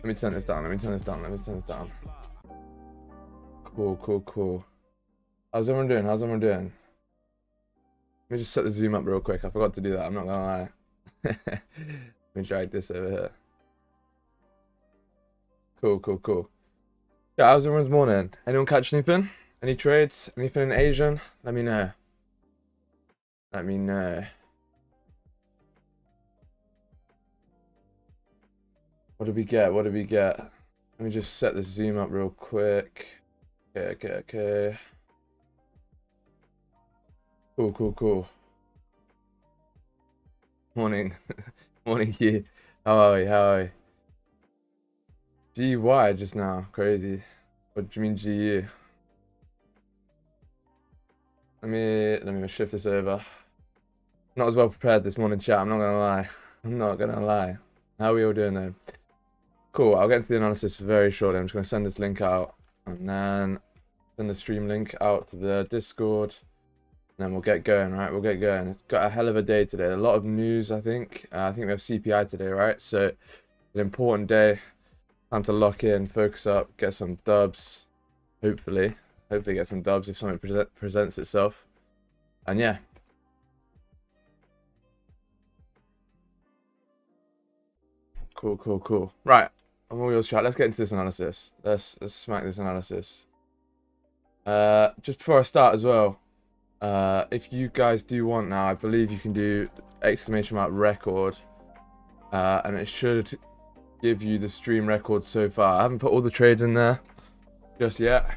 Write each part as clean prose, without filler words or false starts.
Let me turn this down. Let me turn this down. Let me turn this down. Cool, cool, cool. How's everyone doing? How's everyone doing? Let me just set the zoom up real quick. I forgot to do that. I'm not gonna lie. Let me drag this over here. Cool, cool, cool. Yeah, how's everyone's morning? Anyone catch anything? Any trades? Anything in Asian? Let me know. Let me know. What did we get? What did we get? Let me just set the zoom up real quick. Okay. Cool, cool, cool. Morning. Morning, you. How are we? How are we? GY just now. Crazy. What do you mean GU? Let me shift this over. Not as well prepared this morning, chat. I'm not gonna lie. I'm not gonna lie. How are we all doing though? Cool. I'll get into the analysis very shortly. I'm just gonna send this link out and then send the stream link out to the Discord. And then we'll get going, right? We'll get going. It's got a hell of a day today. A lot of news, I think. I think we have CPI today, right? So it's an important day. Time to lock in, focus up, get some dubs. Hopefully get some dubs if something presents itself. And yeah. Cool. Right. I'm all yours, chat. Let's get into this analysis. Let's smack this analysis. Just before I start as well, if you guys do want now, I believe you can do exclamation mark record, and it should give you the stream record so far. I haven't put all the trades in there just yet,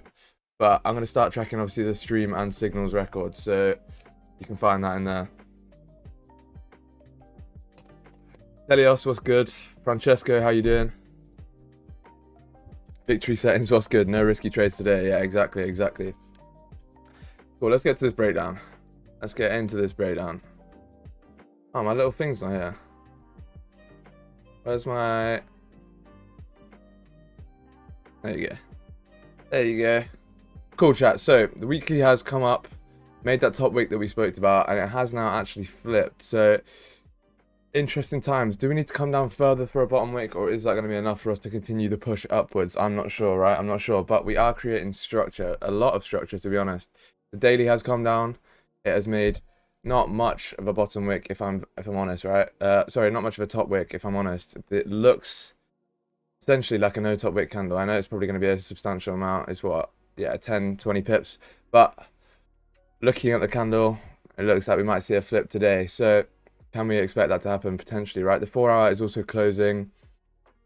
but I'm going to start tracking obviously the stream and signals record, so you can find that in there. Helios, what's good? Francesco, how you doing? Victory settings, what's good? No risky trades today. Yeah, exactly. Cool, let's get to this breakdown. Let's get into this breakdown. Oh, my little thing's not here. Where's my... There you go. Cool, chat. So, the weekly has come up, made that top wick that we spoke about, and it has now actually flipped. So, interesting times. Do we need to come down further for a bottom wick, or is that going to be enough for us to continue the push upwards? I'm not sure, right? I'm not sure, but we are creating structure, a lot of structure, to be honest. The daily has come down. It has made not much of a bottom wick, if I'm honest, right? Sorry, not much of a top wick, if I'm honest. It looks essentially like a no top wick candle. I know it's probably going to be a substantial amount. It's what? Yeah, 10, 20 pips. But looking at the candle, it looks like we might see a flip today. So can we expect that to happen potentially, right? The 4 hour is also closing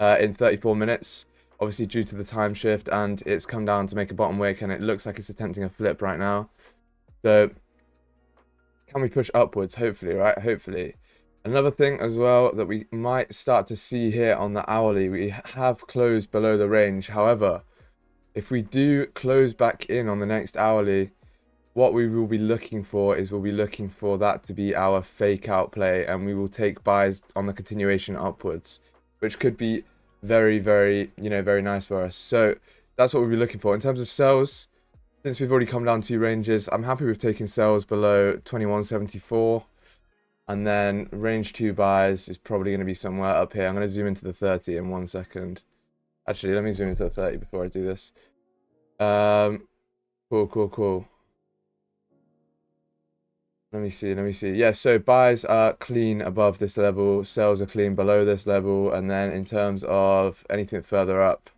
in 34 minutes, obviously due to the time shift, and it's come down to make a bottom wick, and it looks like it's attempting a flip right now. So can we push upwards? Hopefully, right? Hopefully. Another thing as well that we might start to see here on the hourly, we have closed below the range. However, if we do close back in on the next hourly, what we will be looking for is we'll be looking for that to be our fake out play, and we will take buys on the continuation upwards, which could be very, very, very nice for us. So that's what we'll be looking for. In terms of sells, since we've already come down 2 ranges, I'm happy with taking sells below 2174, and then range 2 buys is probably going to be somewhere up here. I'm going to zoom into the 30 in 1 second. Actually, let me zoom into the 30 before I do this. Cool. Let me see. Yeah, so buys are clean above this level, sells are clean below this level, and then in terms of anything further up,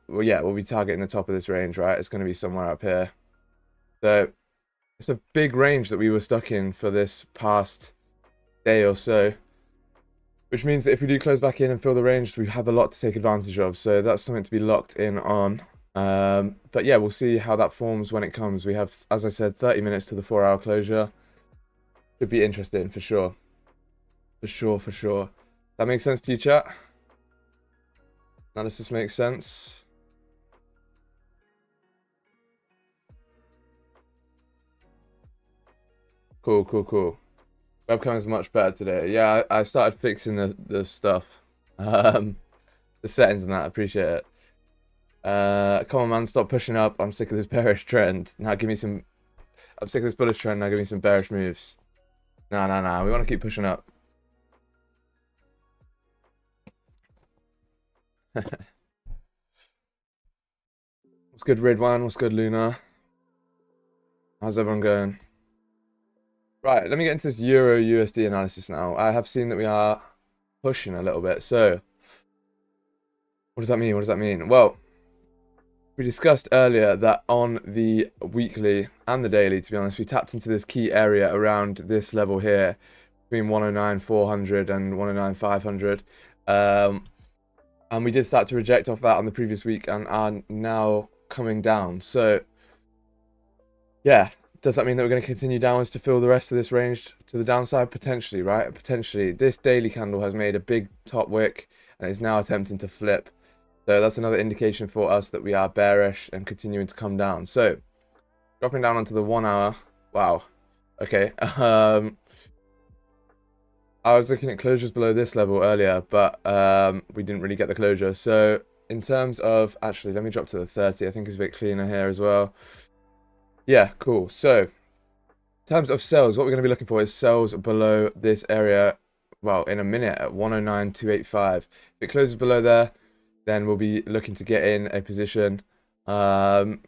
well, yeah, we'll be targeting the top of this range, right? It's going to be somewhere up here. So it's a big range that we were stuck in for this past day or so, which means that if we do close back in and fill the range, we have a lot to take advantage of. So that's something to be locked in on. But yeah, we'll see how that forms when it comes. We have, as I said, 30 minutes to the 4 hour closure. Should be interesting for sure. For sure. That makes sense to you, chat? Analysis makes sense. Cool. Webcam is much better today. Yeah, I started fixing the stuff. The settings and that, I appreciate it. Come on, man, stop pushing up. I'm sick of this bearish trend. Now give me some... I'm sick of this bullish trend. Now give me some bearish moves. Nah. We want to keep pushing up. What's good, Ridwan? What's good, Luna? How's everyone going? Right, let me get into this Euro USD analysis now. I have seen that we are pushing a little bit. So, what does that mean? What does that mean? Well, we discussed earlier that on the weekly and the daily, to be honest, we tapped into this key area around this level here, between 109,400 and 109,500. And we did start to reject off that on the previous week and are now coming down. So, yeah, does that mean that we're going to continue downwards to fill the rest of this range to the downside? Potentially, right? Potentially. This daily candle has made a big top wick and is now attempting to flip. So that's another indication for us that we are bearish and continuing to come down. So, dropping down onto the 1 hour. Wow. Okay. I was looking at closures below this level earlier, but we didn't really get the closure. So in terms of, actually, let me drop to the 30. I think it's a bit cleaner here as well. Yeah, cool. So in terms of sells, what we're going to be looking for is sells below this area, well, in a minute at 109,285. If it closes below there, then we'll be looking to get in a position for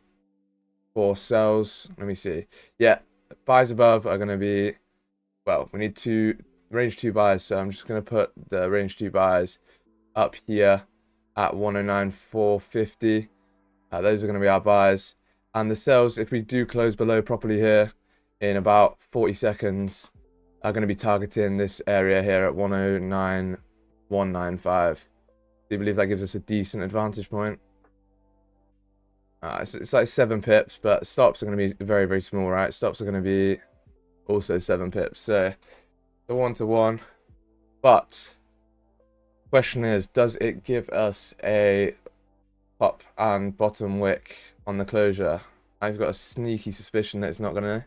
sells. Let me see. Yeah, buys above are going to be, well, we need to range 2 buys, so I'm just going to put the range 2 buys up here at 109,450. Those are going to be our buys, and the sells, if we do close below properly here in about 40 seconds, are going to be targeting this area here at 109,195. Do you believe that gives us a decent advantage point? It's like 7 pips, but stops are going to be very, very small, right? Stops are going to be also 7 pips, so the 1-to-1, but question is, does it give us a top and bottom wick on the closure? I've got a sneaky suspicion that it's not gonna.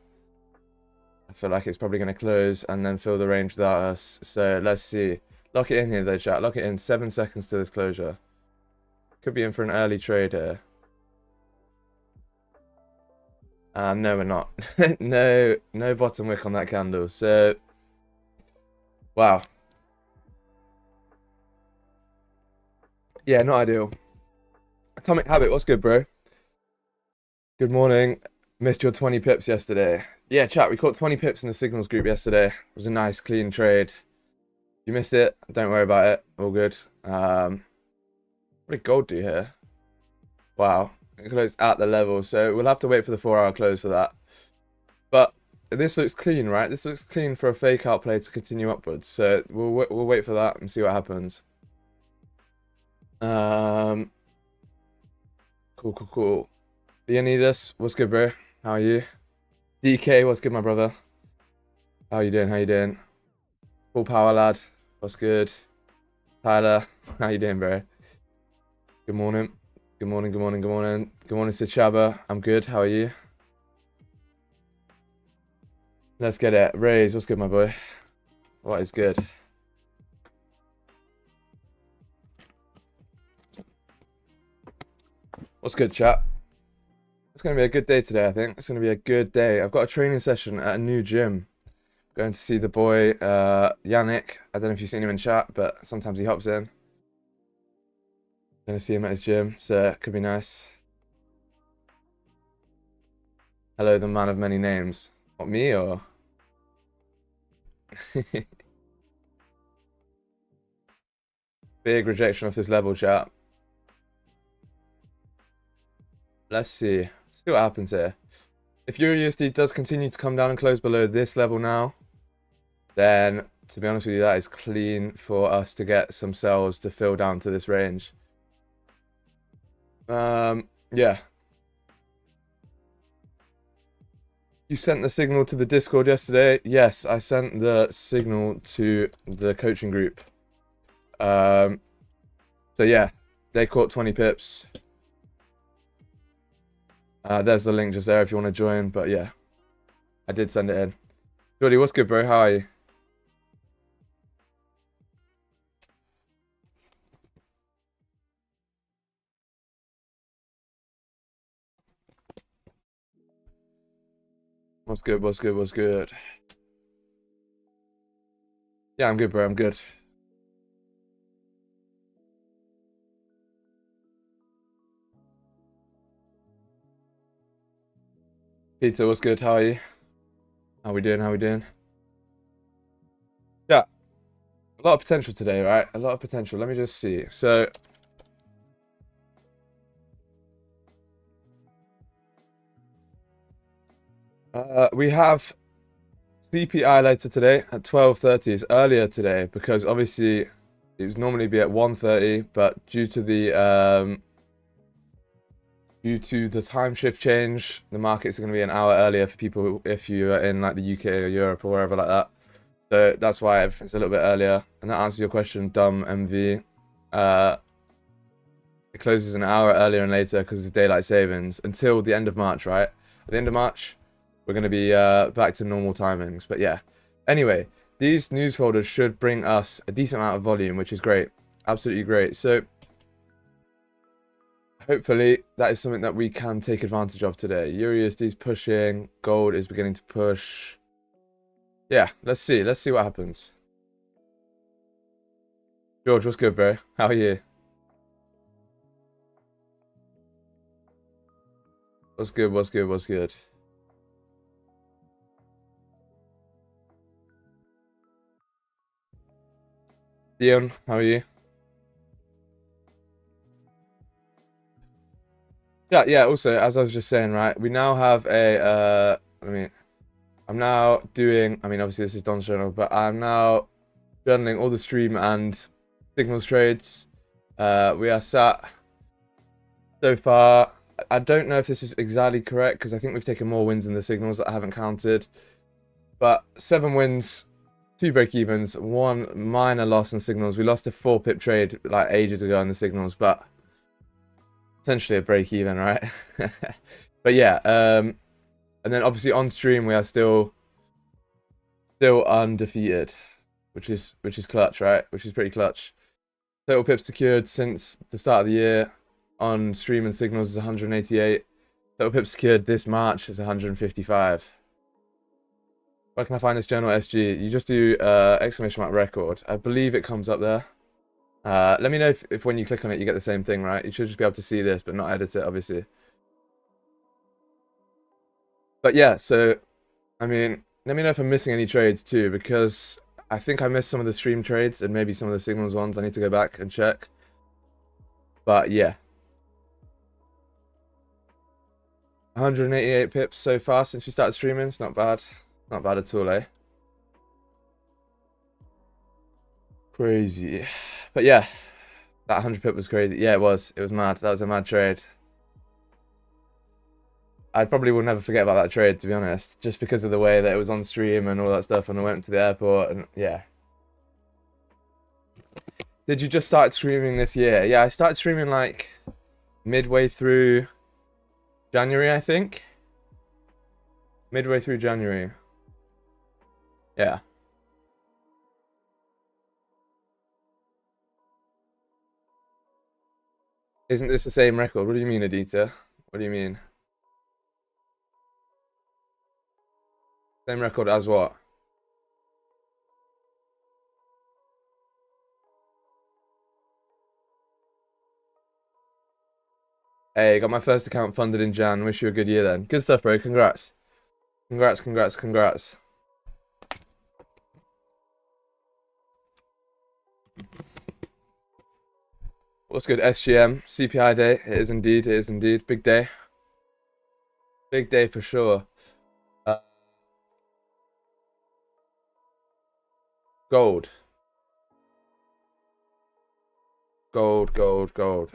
I feel like it's probably gonna close and then fill the range without us. So let's see. Lock it in here though, chat. Lock it in. 7 seconds to this closure. Could be in for an early trade here. No, we're not. no bottom wick on that candle. So. Wow. Yeah, not ideal. Atomic Habit, what's good, bro? Good morning. Missed your 20 pips yesterday. Yeah, chat, we caught 20 pips in the signals group yesterday. It was a nice, clean trade. If you missed it, don't worry about it. All good. What did gold do here? Wow. It closed at the level, so we'll have to wait for the 4-hour close for that. But this looks clean, right? This looks clean for a fake out play to continue upwards. So we'll wait for that and see what happens. Cool. Leonidas, what's good, bro? How are you? DK, what's good, my brother? How you doing? Full power, lad. What's good? Tyler, how you doing, bro? Good morning. Good morning, Sichaba. I'm good. How are you? Let's get it. Raise, what's good, my boy? What is good? What's good, chat? It's going to be a good day today, I think. It's going to be a good day. I've got a training session at a new gym. Going to see the boy, Yannick. I don't know if you've seen him in chat, but sometimes he hops in. Going to see him at his gym, so it could be nice. Hello, the man of many names. What, me or? Big rejection off this level, chat. Let's see what happens here. If EURUSD does continue to come down and close below this level now, then to be honest with you, that is clean for us to get some sells to fill down to this range. Yeah. You sent the signal to the Discord yesterday? Yes, I sent the signal to the coaching group. So yeah, they caught 20 pips. There's the link just there if you want to join, but yeah, I did send it in. Jordy, what's good, bro? How are you? What's good? Yeah, I'm good, bro. I'm good. Peter, what's good? How are you? How we doing? How we doing? Yeah, a lot of potential today, right? A lot of potential. Let me just see. So, we have CPI later today at 12:30. It's earlier today because obviously it would normally be at 1:30, but due to the time shift change, the markets are going to be an hour earlier for people if you are in like the UK or Europe or wherever like that. So that's why it's a little bit earlier. And that answers your question, dumb MV. It closes an hour earlier and later because of daylight savings until the end of March, right? At the end of March, we're going to be back to normal timings. But yeah, anyway, these news folders should bring us a decent amount of volume, which is great. Absolutely great. So hopefully that is something that we can take advantage of today. Eurusd is pushing. Gold is beginning to push. Yeah, let's see. Let's see what happens. George, what's good, bro? How are you? What's good? What's good? What's good? Dion, how are you? Yeah, also, as I was just saying, right, we now have a, I'm now doing, obviously this is Don's journal, but I'm now journaling all the stream and signals trades. We are sat, so far, I don't know if this is exactly correct, because I think we've taken more wins than the signals that I haven't counted, but 7 wins, 2 break-evens, 1 minor loss in signals. We lost a 4-pip trade, like, ages ago in the signals, but essentially a break-even, right? But yeah, and then obviously on stream we are still undefeated, which is clutch, right? Which is pretty clutch. Total pips secured since the start of the year on stream and signals is 188. Total pips secured this March is 155. Where can I find this journal SG? You just do exclamation mark record. I believe it comes up there. Let me know if when you click on it you get the same thing, right? You should just be able to see this but not edit it, obviously. But yeah, so let me know if I'm missing any trades too, because I think I missed some of the stream trades and maybe some of the signals ones. I need to go back and check. But yeah, 188 pips so far since we started streaming. It's not bad. Not bad at all, eh? Crazy. But yeah, that 100 pip was crazy. Yeah, it was. It was mad. That was a mad trade. I probably will never forget about that trade, to be honest, just because of the way that it was on stream and all that stuff, and I went to the airport, and yeah. Did you just start streaming this year? Yeah, I started streaming like midway through January, I think. Midway through January. Yeah. Isn't this the same record? What do you mean, Adita? What do you mean? Same record as what? Hey, got my first account funded in Jan. Wish you a good year then. Good stuff, bro. Congrats. Congrats, congrats, congrats. What's good, SGM? CPI day. It is indeed. It is indeed. Big day. Big day for sure. Gold. Gold.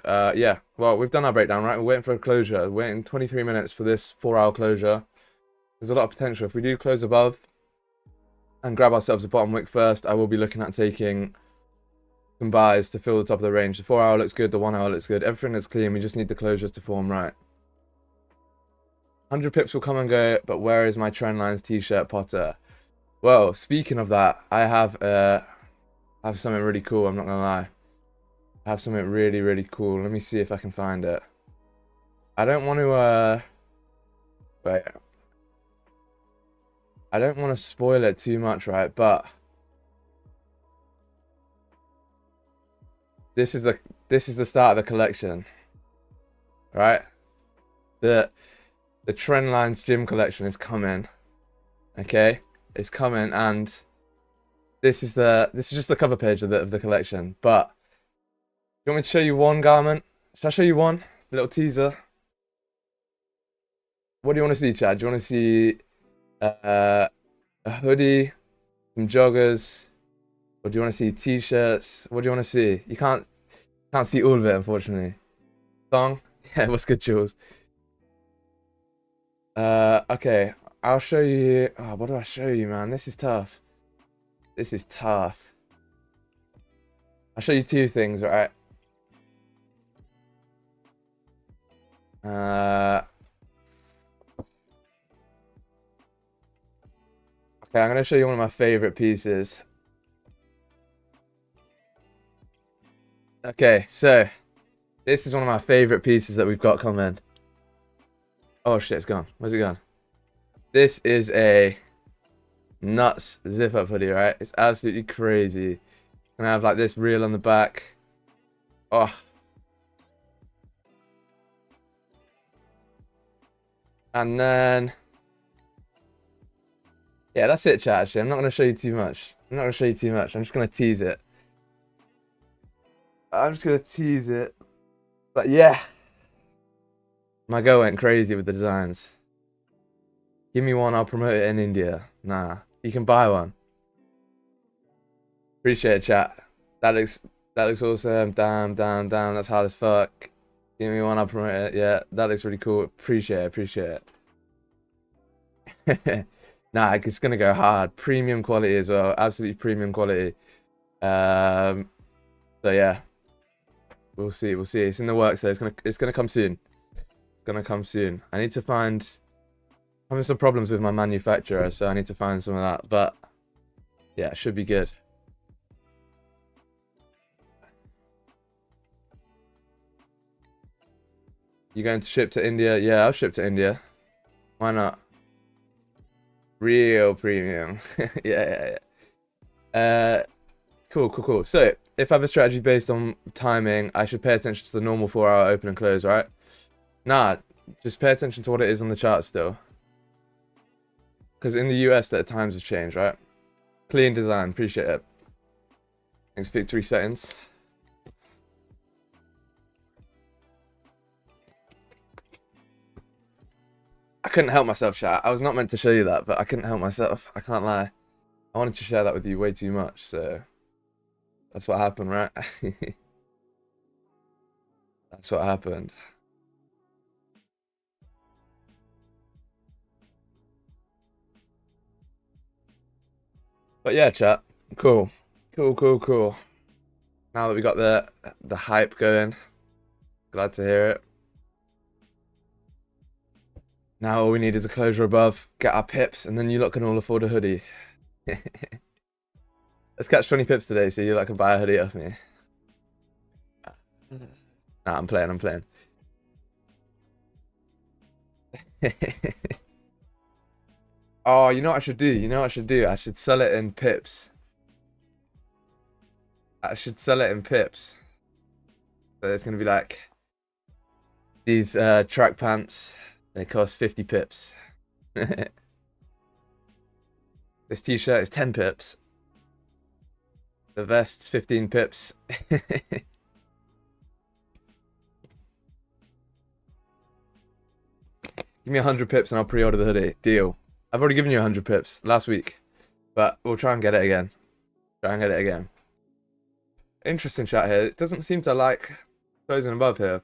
Yeah. Well, we've done our breakdown, right? We're waiting for a closure. We're waiting 23 minutes for this 4-hour closure. There's a lot of potential. If we do close above and grab ourselves a bottom wick first, I will be looking at taking some buys to fill the top of the range. The 4-hour looks good. The 1-hour looks good. Everything looks clean. We just need the closures to form right. 100 pips will come and go, but where is my Trendlines t-shirt, Potter? Well, speaking of that, I have something really cool. I'm not gonna lie. I have something really cool. Let me see if I can find it. I don't want to wait. I don't want to spoil it too much, right? But this is the start of the collection, right? The Trendlines gym collection is coming. Okay, it's coming, and this is just the cover page of the collection. But you want me to show you one garment? Shall I show you one? A little teaser. What do you want to see, Chad? Do you want to see a hoodie, some joggers, or do you want to see t-shirts? What do you want to see? You can't see all of it, unfortunately. Song? Yeah, what's good, Jules? Okay, I'll show you. Oh, what do I show you, man? This is tough. This is tough. I'll show you two things, right? Okay, I'm gonna show you one of my favorite pieces. Okay, so this is one of my favorite pieces that we've got coming. Oh shit, it's gone. Where's it gone? This is a nuts zip-up hoodie, right? It's absolutely crazy. And I have like this reel on the back. Oh. And then, yeah, that's it, chat. Actually, I'm not going to show you too much. I'm just going to tease it. But yeah. My girl went crazy with the designs. Give me one, I'll promote it in India. Nah, you can buy one. Appreciate it, chat. That looks awesome. Damn, that's hard as fuck. Give me one, I'll promote it. Yeah, that looks really cool. Appreciate it. Nah, it's gonna go hard. Premium quality as well. Absolutely premium quality. So yeah. We'll see. It's in the works, so it's gonna come soon. I need to find. I'm having some problems with my manufacturer, so I need to find some of that. But yeah, it should be good. You going to ship to India? Yeah, I'll ship to India. Why not? Real premium. Yeah. Cool. So, if I have a strategy based on timing, I should pay attention to the normal 4-hour open and close, right? Nah, just pay attention to what it is on the chart still. Because in the US, the times have changed, right? Clean design, appreciate it. Thanks for 3 seconds. I couldn't help myself, chat. I was not meant to show you that, but I couldn't help myself. I can't lie. I wanted to share that with you way too much, so that's what happened, right? That's what happened. But yeah, chat. Cool. Now that we got the hype going, glad to hear it. Now all we need is a closure above, get our pips, and then you lot can all afford a hoodie. Let's catch 20 pips today so you lot can buy a hoodie off me. Nah, I'm playing. Oh, you know what I should do? I should sell it in pips. So it's gonna be like these track pants. They cost 50 pips. This t-shirt is 10 pips. The vest's 15 pips. Give me 100 pips and I'll pre-order the hoodie. Deal. I've already given you 100 pips last week, but we'll try and get it again. Interesting chat here. It doesn't seem to like closing above here.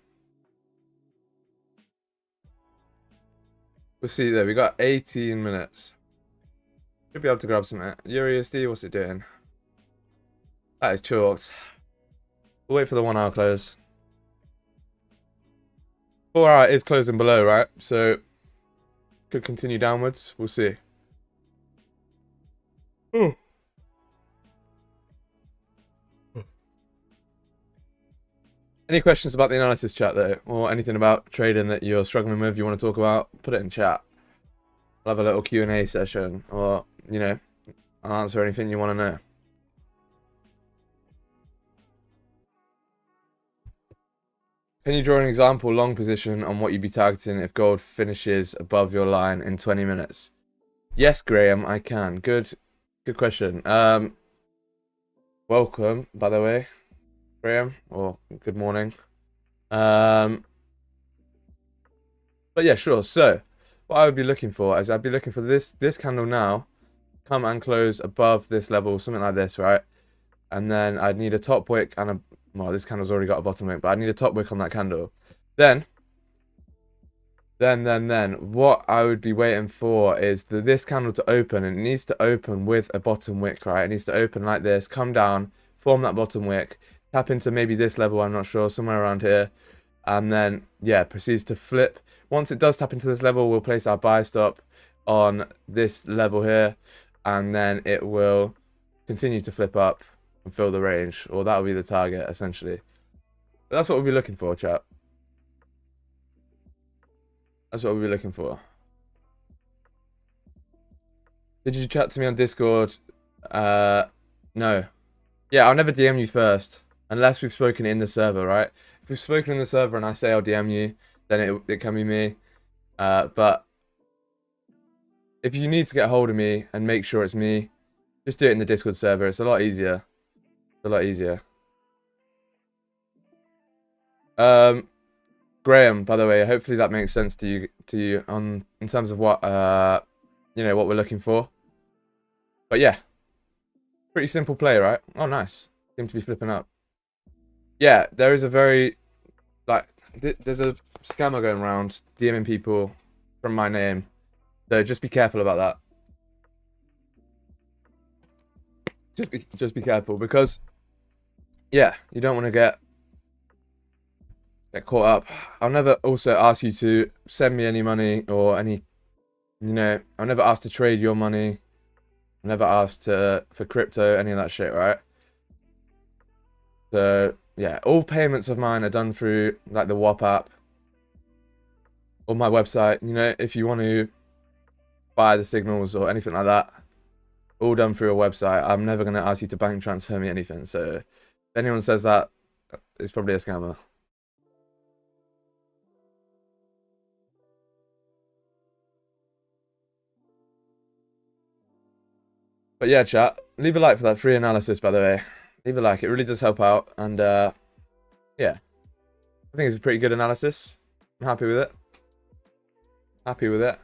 We'll see though. We got 18 minutes. Should be able to grab something. Eurusd, what's it doing? That is chalked. We'll wait for the 1 hour close. 4 hour is closing below, right? So could continue downwards. We'll see. Any questions about the analysis chat though, or anything about trading that you're struggling with, you want to talk about, put it in chat. I'll have a little Q&A session, or, you know, I'll answer anything you want to know. Can you draw an example long position on what you'd be targeting if gold finishes above your line in 20 minutes? Yes, Graham, I can. Good question. Welcome, by the way, Graham, or good morning. But yeah, sure. So what I would be looking for is I'd be looking for this candle now come and close above this level, something like this, right? And then I'd need a top wick and a, well, this candle's already got a bottom wick, but I need a top wick on that candle. Then what I would be waiting for is this candle to open, and it needs to open with a bottom wick, right? It needs to open like this, come down, form that bottom wick, tap into maybe this level, I'm not sure, somewhere around here, and then yeah, proceeds to flip. Once it does tap into this level, we'll place our buy stop on this level here, and then it will continue to flip up and fill the range, or that will be the target essentially. But that's what we'll be looking for, chat. That's what we'll be looking for. Did you chat to me on Discord? No. Yeah, I'll never DM you first unless we've spoken in the server, right? If we've spoken in the server and I say I'll DM you, then it can be me. But if you need to get a hold of me and make sure it's me, just do it in the Discord server. It's a lot easier. It's a lot easier. Graham, by the way, hopefully that makes sense to you on in terms of what you know, what we're looking for. But yeah, pretty simple play, right? Oh, nice. Seem to be flipping up. Yeah, there is a very there's a scammer going around DMing people from my name, so just be careful about that. Just be careful, because yeah, you don't want to get caught up. I'll never also ask you to send me any money or any, you know, I'll never ask to trade your money. I'll never ask for crypto, any of that shit, right? So yeah, all payments of mine are done through like the WAP app or my website. You know, if you want to buy the signals or anything like that, all done through a website. I'm never going to ask you to bank transfer me anything. So if anyone says that, it's probably a scammer. But yeah, chat, leave a like for that free analysis, by the way. Leave a like, it really does help out. And yeah, I think it's a pretty good analysis. I'm happy with it. Happy with it.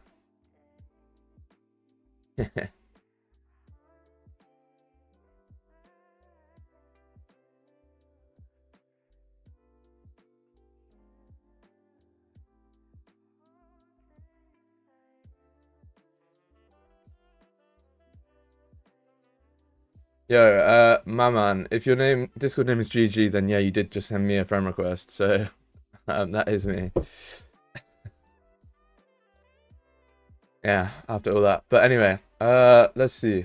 Yo, my man, if your Discord name is GG, then yeah, you did just send me a friend request, so that is me. Yeah, after all that. But anyway, let's see.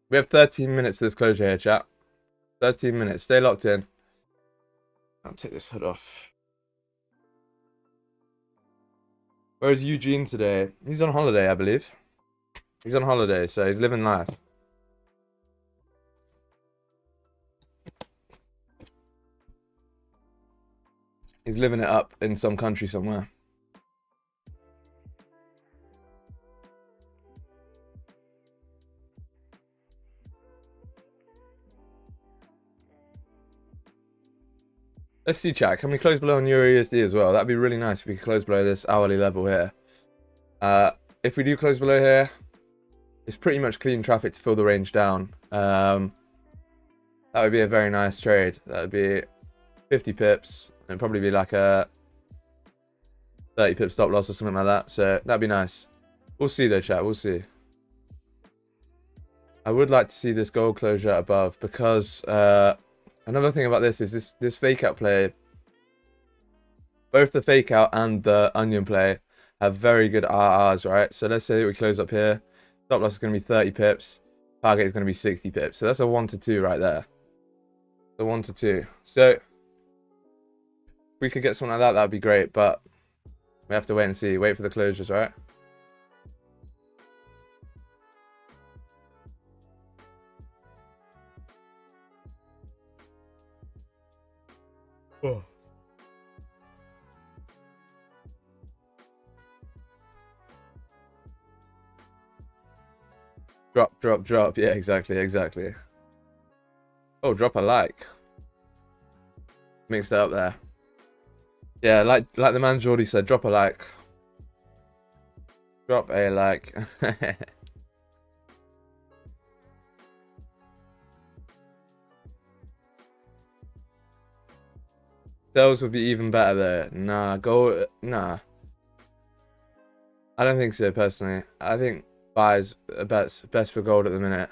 We have 13 minutes to this closure here, chat. 13 minutes. Stay locked in. I'll take this hood off. Where's Eugene today? He's on holiday, I believe. He's on holiday, so he's living life. He's living it up in some country somewhere. Let's see, chat. Can we close below on EURUSD as well? That'd be really nice if we could close below this hourly level here. If we do close below here, it's pretty much clean traffic to fill the range down. That would be a very nice trade. That would be 50 pips. It'd probably be like a 30 pip stop loss or something like that. So that'd be nice. We'll see though, chat. We'll see. I would like to see this gold closure above, because another thing about this is this fake out play. Both the fake out and the onion play have very good RRs, right? So let's say that we close up here. Stop loss is going to be 30 pips. Target is going to be 60 pips. So that's a 1 to 2 right there. The 1 to 2. So if we could get something like that, that'd be great. But we have to wait and see. Wait for the closures, right? Oh. Drop, drop, drop. Yeah, exactly, exactly. Oh, drop a like. Mixed it up there. Yeah, like the man Geordie said, drop a like. Drop a like. Those would be even better there. Nah, go. Nah. I don't think so, personally. I think buys are best for gold at the minute.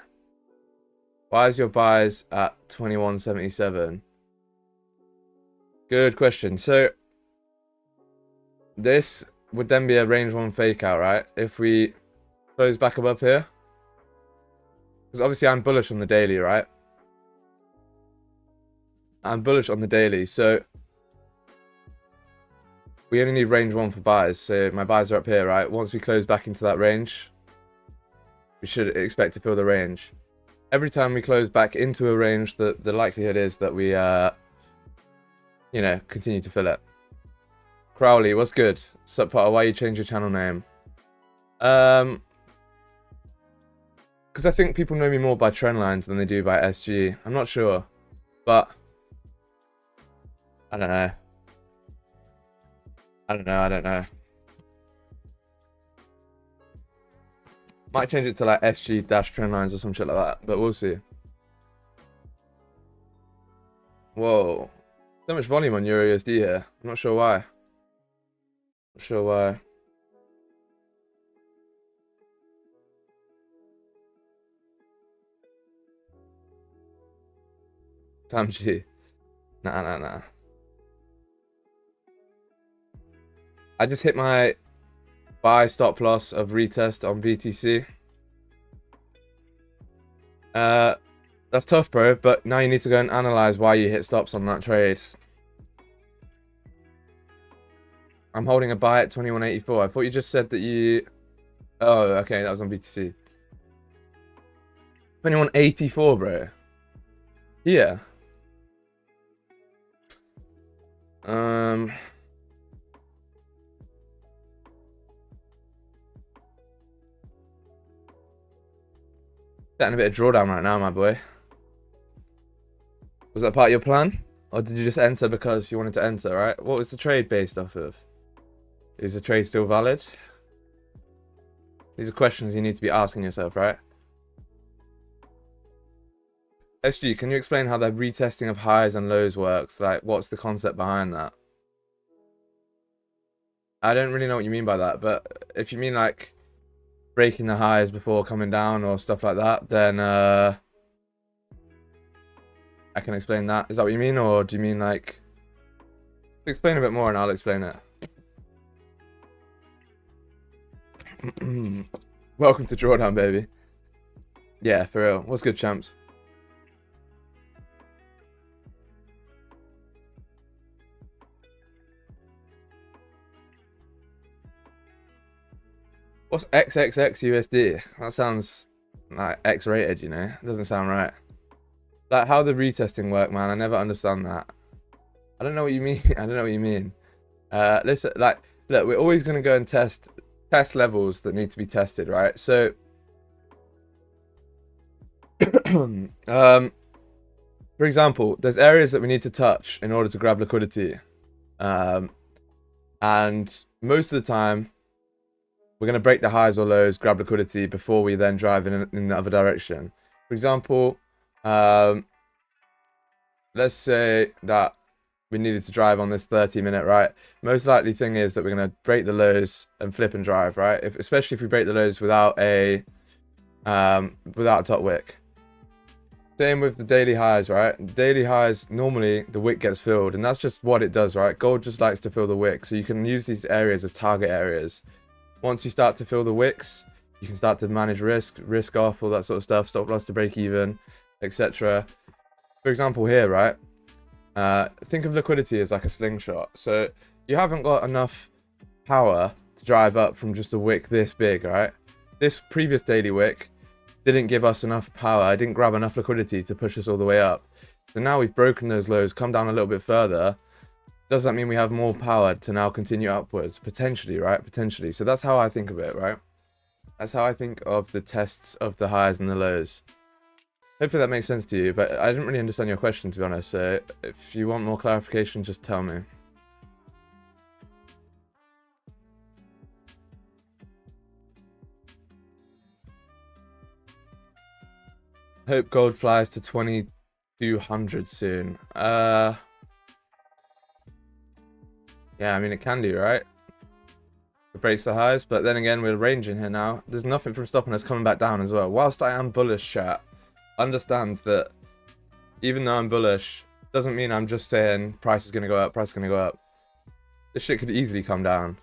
Why is your buys at 21.77? Good question. So, this would then be a range 1 fake out, right? If we close back above here. Because obviously I'm bullish on the daily, right? I'm bullish on the daily, so we only need range 1 for buys. So my buys are up here, right? Once we close back into that range, we should expect to fill the range. Every time we close back into a range, the likelihood is that we, you know, continue to fill it. Crowley, what's good? Sup, Potter, why you change your channel name? Because I think people know me more by trend lines than they do by SG. I'm not sure, but I don't know. I don't know. Might change it to like SG dash trend lines or some shit like that, but we'll see. Whoa. So much volume on Eurusd here. I'm not sure why. Not sure why. Sam G. Nah. I just hit my buy stop loss of retest on BTC. That's tough, bro, but now you need to go and analyze why you hit stops on that trade. I'm holding a buy at 21.84. I thought you just said that you... Oh, okay, that was on BTC. 21.84, bro. Yeah. Getting a bit of drawdown right now, my boy. Was that part of your plan? Or did you just enter because you wanted to enter, right? What was the trade based off of? Is the trade still valid? These are questions you need to be asking yourself, right? SG, can you explain how the retesting of highs and lows works? Like, what's the concept behind that? I don't really know what you mean by that, but if you mean like breaking the highs before coming down or stuff like that, then I can explain that. Is that what you mean, or do you mean like explain a bit more and I'll explain it? Welcome to Drawdown, baby. Yeah, for real. What's good, champs? What's XXX That sounds like X-rated, you know? It doesn't sound right. Like, how the retesting work, man, I never understand that. I don't know what you mean. I don't know what you mean. Listen, like, look, we're always going to go and test levels that need to be tested, right? So, for example, there's areas that we need to touch in order to grab liquidity. And most of the time, we're going to break the highs or lows, grab liquidity before we then drive in the other direction. For example, let's say that we needed to drive on this 30-minute, right? Most likely thing is that we're going to break the lows and flip and drive, right? Especially if we break the lows without a top wick. Same with the daily highs, right? Daily highs, normally the wick gets filled, and that's just what it does, right? Gold just likes to fill the wick, so you can use these areas as target areas. Once you start to fill the wicks, you can start to manage risk off, all that sort of stuff, stop loss to break even, etc. For example here, right? Think of liquidity as like a slingshot. So you haven't got enough power to drive up from just a wick this big, right? This previous daily wick didn't give us enough power. It didn't grab enough liquidity to push us all the way up. So now we've broken those lows, come down a little bit further. does that mean we have more power to now continue upwards? Potentially, right? Potentially. So that's how I think of it, right? That's how I think of the tests of the highs and the lows. Hopefully that makes sense to you, but I didn't really understand your question, to be honest. So if you want more clarification, just tell me. Hope gold flies to 2200 soon. Yeah, I mean, it can do, right? It breaks the highs, but then again, we're ranging here now. There's nothing from stopping us coming back down as well. Whilst I am bullish, chat, understand that even though I'm bullish, doesn't mean I'm just saying price is going to go up, price is going to go up. This shit could easily come down.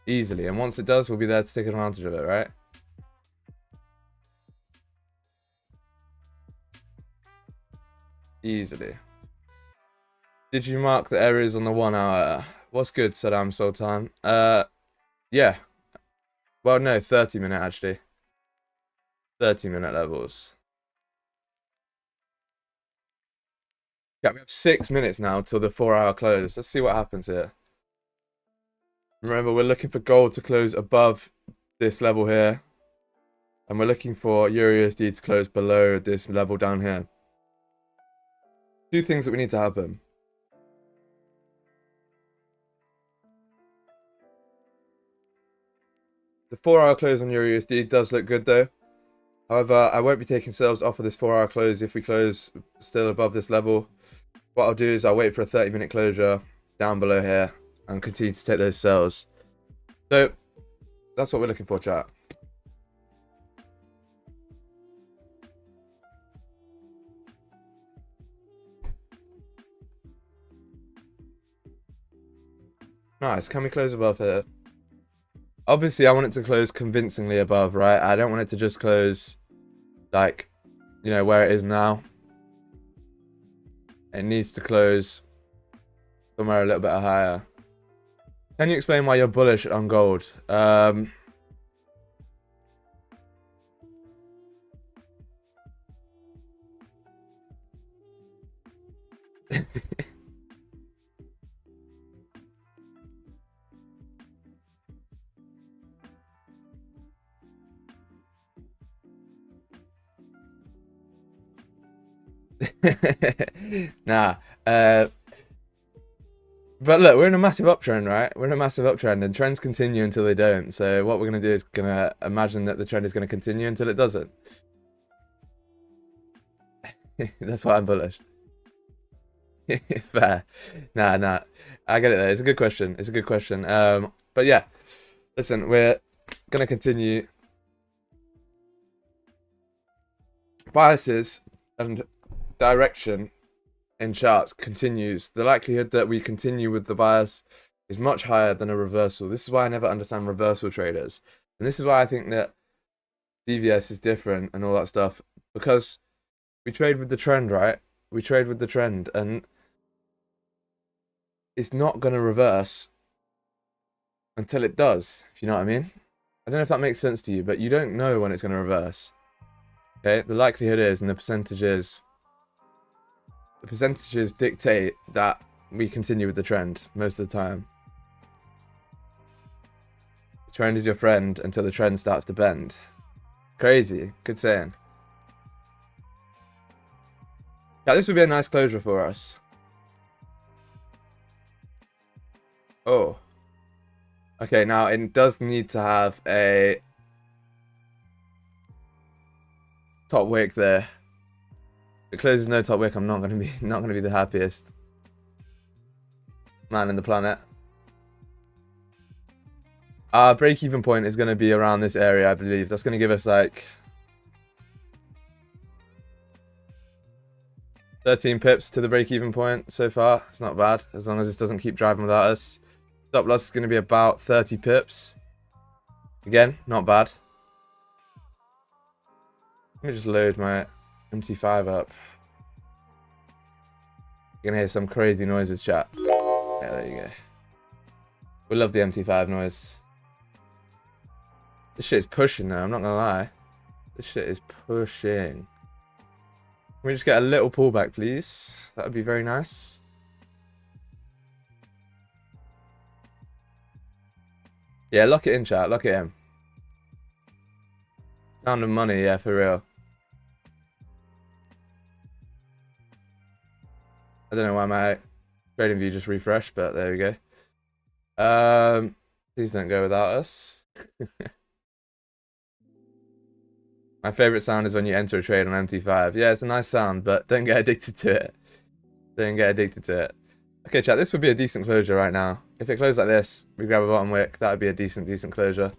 Easily. And once it does, we'll be there to take advantage of it, right? Easily. Did you mark the areas on the 1 hour? What's good, Saddam Sultan? Yeah. Well, no, 30-minute actually. 30-minute levels. Yeah, we have 6 minutes now till the 4-hour close. Let's see what happens here. Remember, we're looking for gold to close above this level here. And we're looking for Eurusd to close below this level down here. Two things that we need to happen. The 4-hour close on Eurusd does look good though. However, I won't be taking sales off of this 4-hour close if we close still above this level. What I'll do is I'll wait for a 30-minute closure down below here and continue to take those sales. So that's what we're looking for, chat. Nice. Can we close above here? Obviously, I want it to close convincingly above, right? I don't want it to just close, like, you know, where it is now. It needs to close somewhere a little bit higher. Can you explain why you're bullish on gold? Nah. But look, we're in a massive uptrend, right? We're in a massive uptrend, and trends continue until they don't. So what we're going to do is going to imagine that the trend is going to continue until it doesn't. That's why I'm bullish. Fair. Nah. I get it though. It's a good question. It's a good question. But yeah, listen, we're going to continue. Biases and direction in charts continues. The likelihood that we continue with the bias is much higher than a reversal. This is why I never understand reversal traders. And this is why I think that DVS is different and all that stuff. Because we trade with the trend, right? We trade with the trend. And it's not going to reverse until it does, if you know what I mean. I don't know if that makes sense to you, but you don't know when it's going to reverse. Okay? The likelihood is, and the percentages dictate that we continue with the trend most of the time. The trend is your friend until the trend starts to bend. Crazy. Good saying. Yeah, this would be a nice closure for us. Oh. Okay, now it does need to have a top wick there. If it closes no top wick, I'm not gonna be the happiest man in the planet. Our break-even point is gonna be around this area, I believe. That's gonna give us like 13 pips to the break-even point so far. It's not bad, as long as this doesn't keep driving without us. Stop loss is gonna be about 30 pips. Again, not bad. Let me just load my MT5 up. You're gonna hear some crazy noises, chat. Yeah, there you go. We love the MT5 noise. This shit is pushing though, I'm not gonna lie. This shit is pushing. Can we just get a little pullback, please? That would be very nice. Yeah, lock it in, chat. Lock it in. Sound of money, yeah, for real. I don't know why my trading view just refreshed, but there we go. Please don't go without us. My favorite sound is when you enter a trade on MT5. Yeah, it's a nice sound, but don't get addicted to it. Don't get addicted to it. Okay, chat, this would be a decent closure right now. If it closed like this, we grab a bottom wick, that would be a decent closure.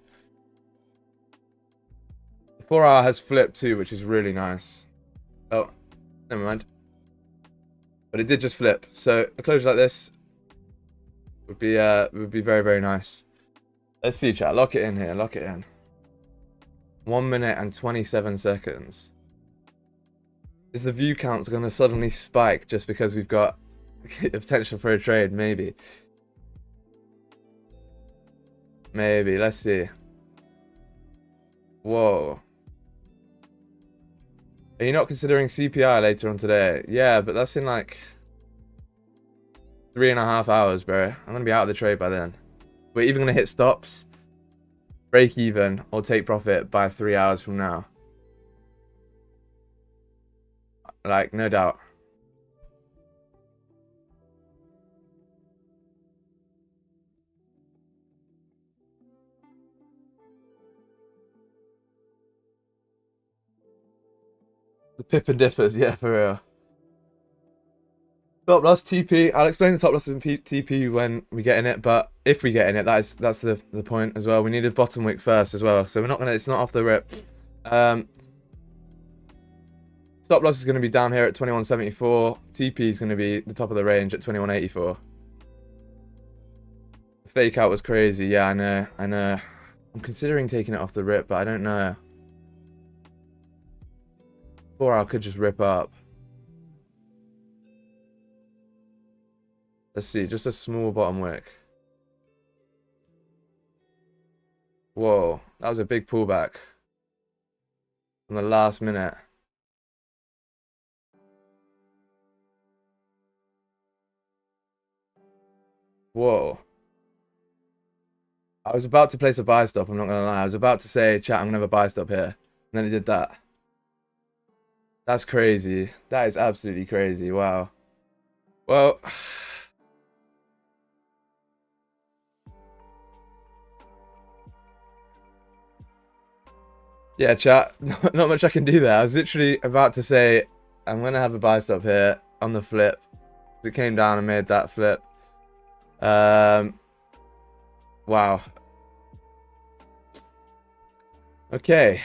The 4 hour has flipped too, which is really nice. Oh, never mind. But it did just flip. So a closure like this would be very, very nice. Let's see, chat. Lock it in here. Lock it in. 1 minute and 27 seconds. Is the view count going to suddenly spike just because we've got the potential for a trade? Maybe. Maybe. Let's see. Whoa. Are you not considering CPI later on today? Yeah, but that's in like 3.5 hours, bro. I'm going to be out of the trade by then. We're even going to hit stops, break even, or take profit by 3 hours from now. Like, no doubt. The pip and differs, yeah, for real. Top loss TP. I'll explain the top loss of TP when we get in it, but if we get in it, that's the point as well. We need a bottom wick first as well, so we're not gonna. It's not off the rip. Stop loss is going to be down here at 21.74. TP is going to be the top of the range at 21.84. Fake out was crazy. Yeah, I know. I'm considering taking it off the rip, but I don't know. 4 hour could just rip up. Let's see, just a small bottom wick. Whoa, that was a big pullback on the last minute. Whoa. I was about to place a buy stop, I'm not going to lie. I was about to say, chat, I'm going to have a buy stop here. And then it did that. That's crazy. That is absolutely crazy. Wow. Well... yeah, chat, not much I can do there. I was literally about to say, I'm going to have a buy stop here on the flip. It came down and made that flip. Wow. Okay.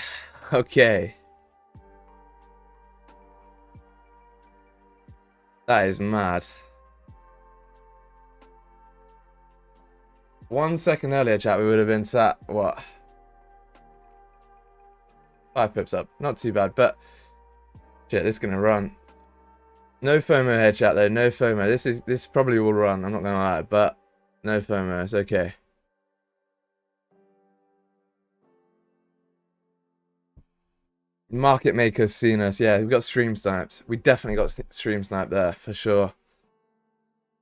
That is mad. 1 second earlier, chat, we would have been sat, what? 5 pips up. Not too bad, but shit, this is gonna run. No FOMO here, chat, though. No FOMO. This probably will run, I'm not gonna lie, but no FOMO, it's okay. Market makers seen us. Yeah, we've got stream snipes. We definitely got stream snipe there for sure.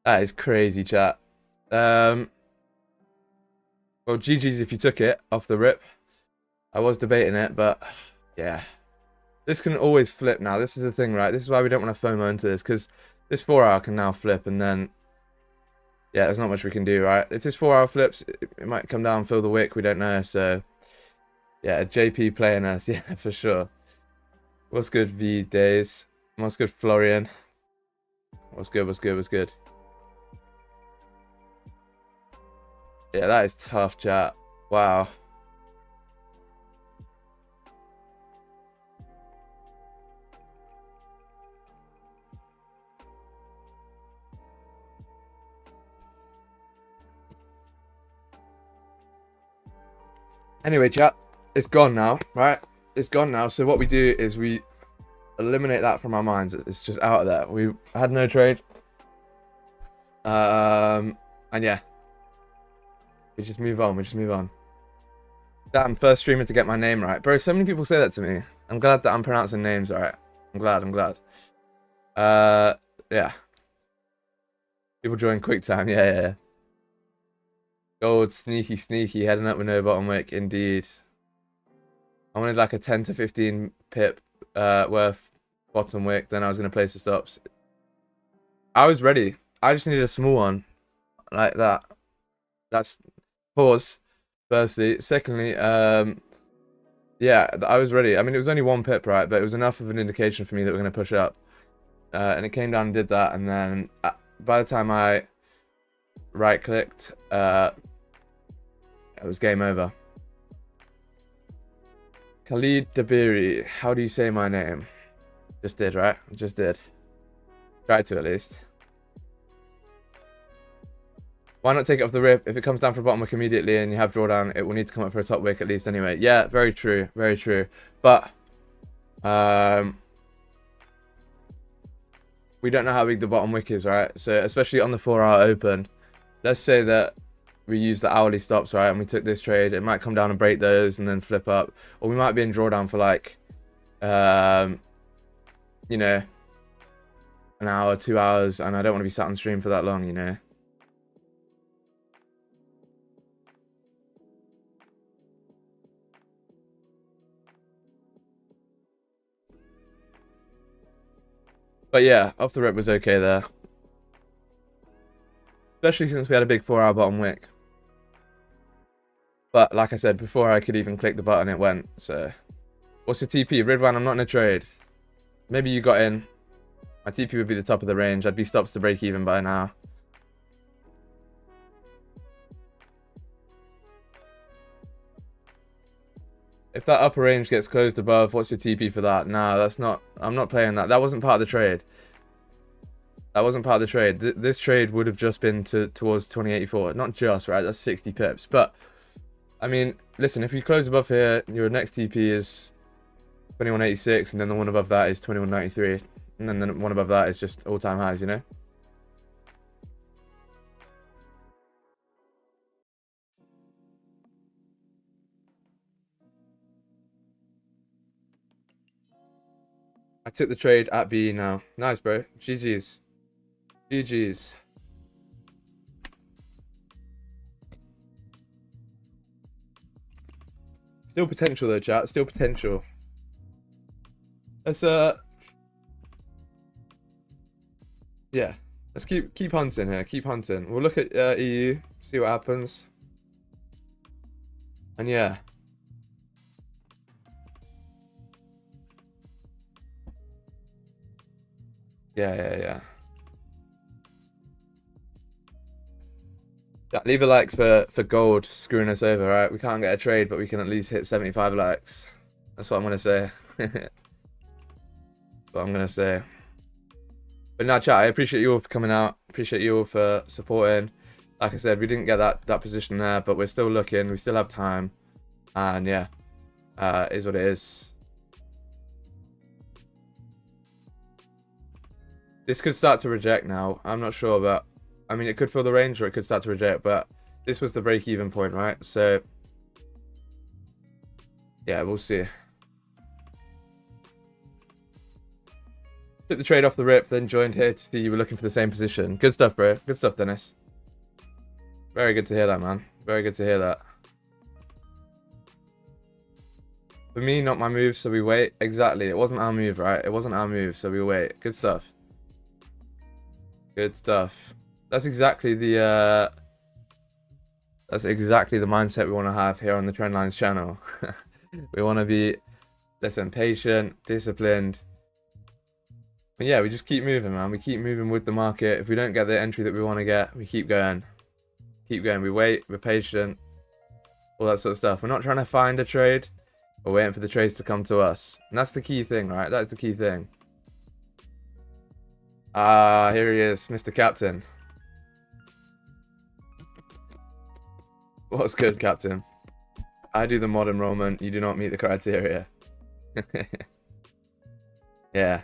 That is crazy, chat. Well, GG's if you took it off the rip. I was debating it, but yeah. This can always flip now. This is the thing, right? This is why we don't want to FOMO into this, because this 4 hour can now flip, and then yeah, there's not much we can do, right? If this 4 hour flips, it might come down, fill the wick. We don't know. So yeah, JP playing us, yeah, for sure. What's good, V Days? What's good, Florian? What's good? Yeah, that is tough, chat. Wow. Anyway, chat, it's gone now, right? It's gone now. So what we do is we eliminate that from our minds. It's just out of there. We had no trade. And yeah. We just move on. Damn, first streamer to get my name right. Bro, so many people say that to me. I'm glad that I'm pronouncing names right. I'm glad. Yeah. People join QuickTime. Yeah. Gold, sneaky, heading up with no bottom wick, indeed. I wanted like a 10 to 15 pip worth bottom wick, then I was going to place the stops. I was ready. I just needed a small one like that. That's pause, firstly. Secondly, yeah, I was ready. I mean, it was only 1 pip, right? But it was enough of an indication for me that we're going to push up. And it came down and did that, and then by the time I right-clicked, it was game over. Khalid Dabiri, how do you say my name? Just did, right? Just did. Tried to, at least. Why not take it off the rip? If it comes down for a bottom wick immediately and you have drawdown, it will need to come up for a top wick at least anyway. Yeah, very true, very true. But we don't know how big the bottom wick is, right? So especially on the 4-hour open, let's say that we use the hourly stops, right? And we took this trade, it might come down and break those and then flip up. Or we might be in drawdown for like, you know, an hour, 2 hours, and I don't want to be sat on stream for that long, you know. But yeah, off the rip was okay there. Especially since we had a big 4-hour bottom wick. But like I said, before I could even click the button, it went. So, what's your TP? Ridwan, I'm not in a trade. Maybe you got in. My TP would be the top of the range. I'd be stops to break even by now. If that upper range gets closed above, what's your TP for that? Nah, that's not... I'm not playing that. That wasn't part of the trade. That wasn't part of the trade. This trade would have just been towards 2084. Not just, right? That's 60 pips. But, I mean, listen, if you close above here, your next TP is 2186, and then the one above that is 2193. And then the one above that is just all-time highs, you know? I took the trade at B now. Nice, bro. GG's. GG's. Still potential though, chat. Still potential. Let's yeah. Let's keep hunting here. Keep hunting. We'll look at EU, see what happens. And yeah. Yeah. Yeah, leave a like for gold screwing us over, right? We can't get a trade, but we can at least hit 75 likes. That's what I'm gonna say. That's what I'm gonna say. But now, chat, I appreciate you all for coming out. Appreciate you all for supporting. Like I said, we didn't get that position there, but we're still looking. We still have time, and yeah, is what it is. This could start to reject now. I'm not sure, but I mean, it could fill the range or it could start to reject, but this was the break-even point, right? So, yeah, we'll see. Took the trade off the rip, then joined here to see you were looking for the same position. Good stuff, bro. Good stuff, Dennis. Very good to hear that, man. Very good to hear that. For me, not my move, so we wait. Exactly. It wasn't our move, right? It wasn't our move, so we wait. Good stuff. Good stuff. That's exactly the mindset we want to have here on the Trendlines channel. We want to be, listen, patient, disciplined. But yeah, we just keep moving, man. We keep moving with the market. If we don't get the entry that we want to get, we keep going. Keep going. We wait. We're patient. All that sort of stuff. We're not trying to find a trade. We're waiting for the trades to come to us. And that's the key thing, right? That's the key thing. Ah, here he is, Mr. Captain. What's good, Captain? I do the mod enrollment. You do not meet the criteria. Yeah.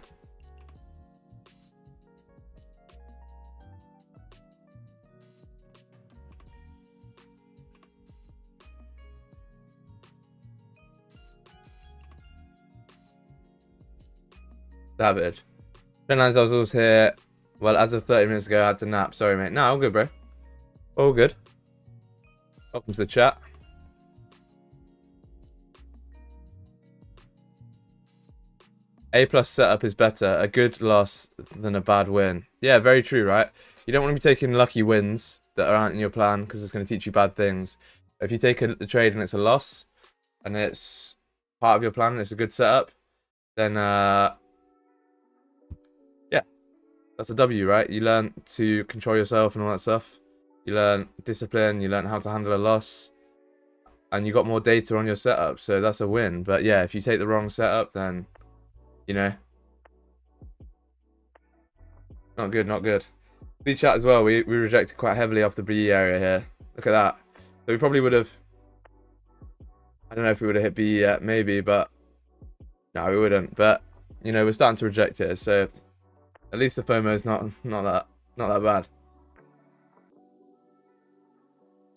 Savage. Trendlines, I was always here. Well, as of 30 minutes ago, I had to nap. Sorry, mate. No, all good, bro. All good. Welcome to the chat. A plus setup is better. A good loss than a bad win. Yeah, very true, right? You don't want to be taking lucky wins that aren't in your plan because it's going to teach you bad things. If you take a trade and it's a loss and it's part of your plan and it's a good setup, then yeah, that's a W, right? You learn to control yourself and all that stuff. You learn discipline, you learn how to handle a loss, and you got more data on your setup, so that's a win. But yeah, if you take the wrong setup, then, you know, not good, not good. The chat as well, we rejected quite heavily off the B area here. Look at that. So we probably would have, I don't know if we would have hit B yet, maybe, but no, we wouldn't. But, you know, we're starting to reject it, so at least the FOMO is not that bad.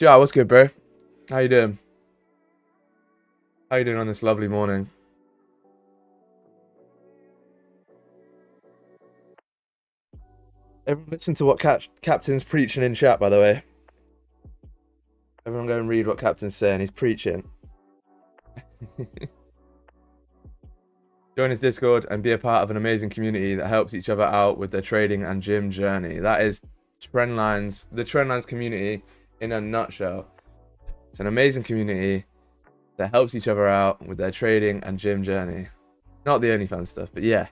Joe, what's good, bro? How you doing? How you doing on this lovely morning? Everyone listen to what Captain's preaching in chat, by the way. Everyone go and read what Captain's saying. He's preaching. Join his Discord and be a part of an amazing community that helps each other out with their trading and gym journey. That is the Trendlines community in a nutshell. It's an amazing community that helps each other out with their trading and gym journey. Not the OnlyFans stuff, but yeah.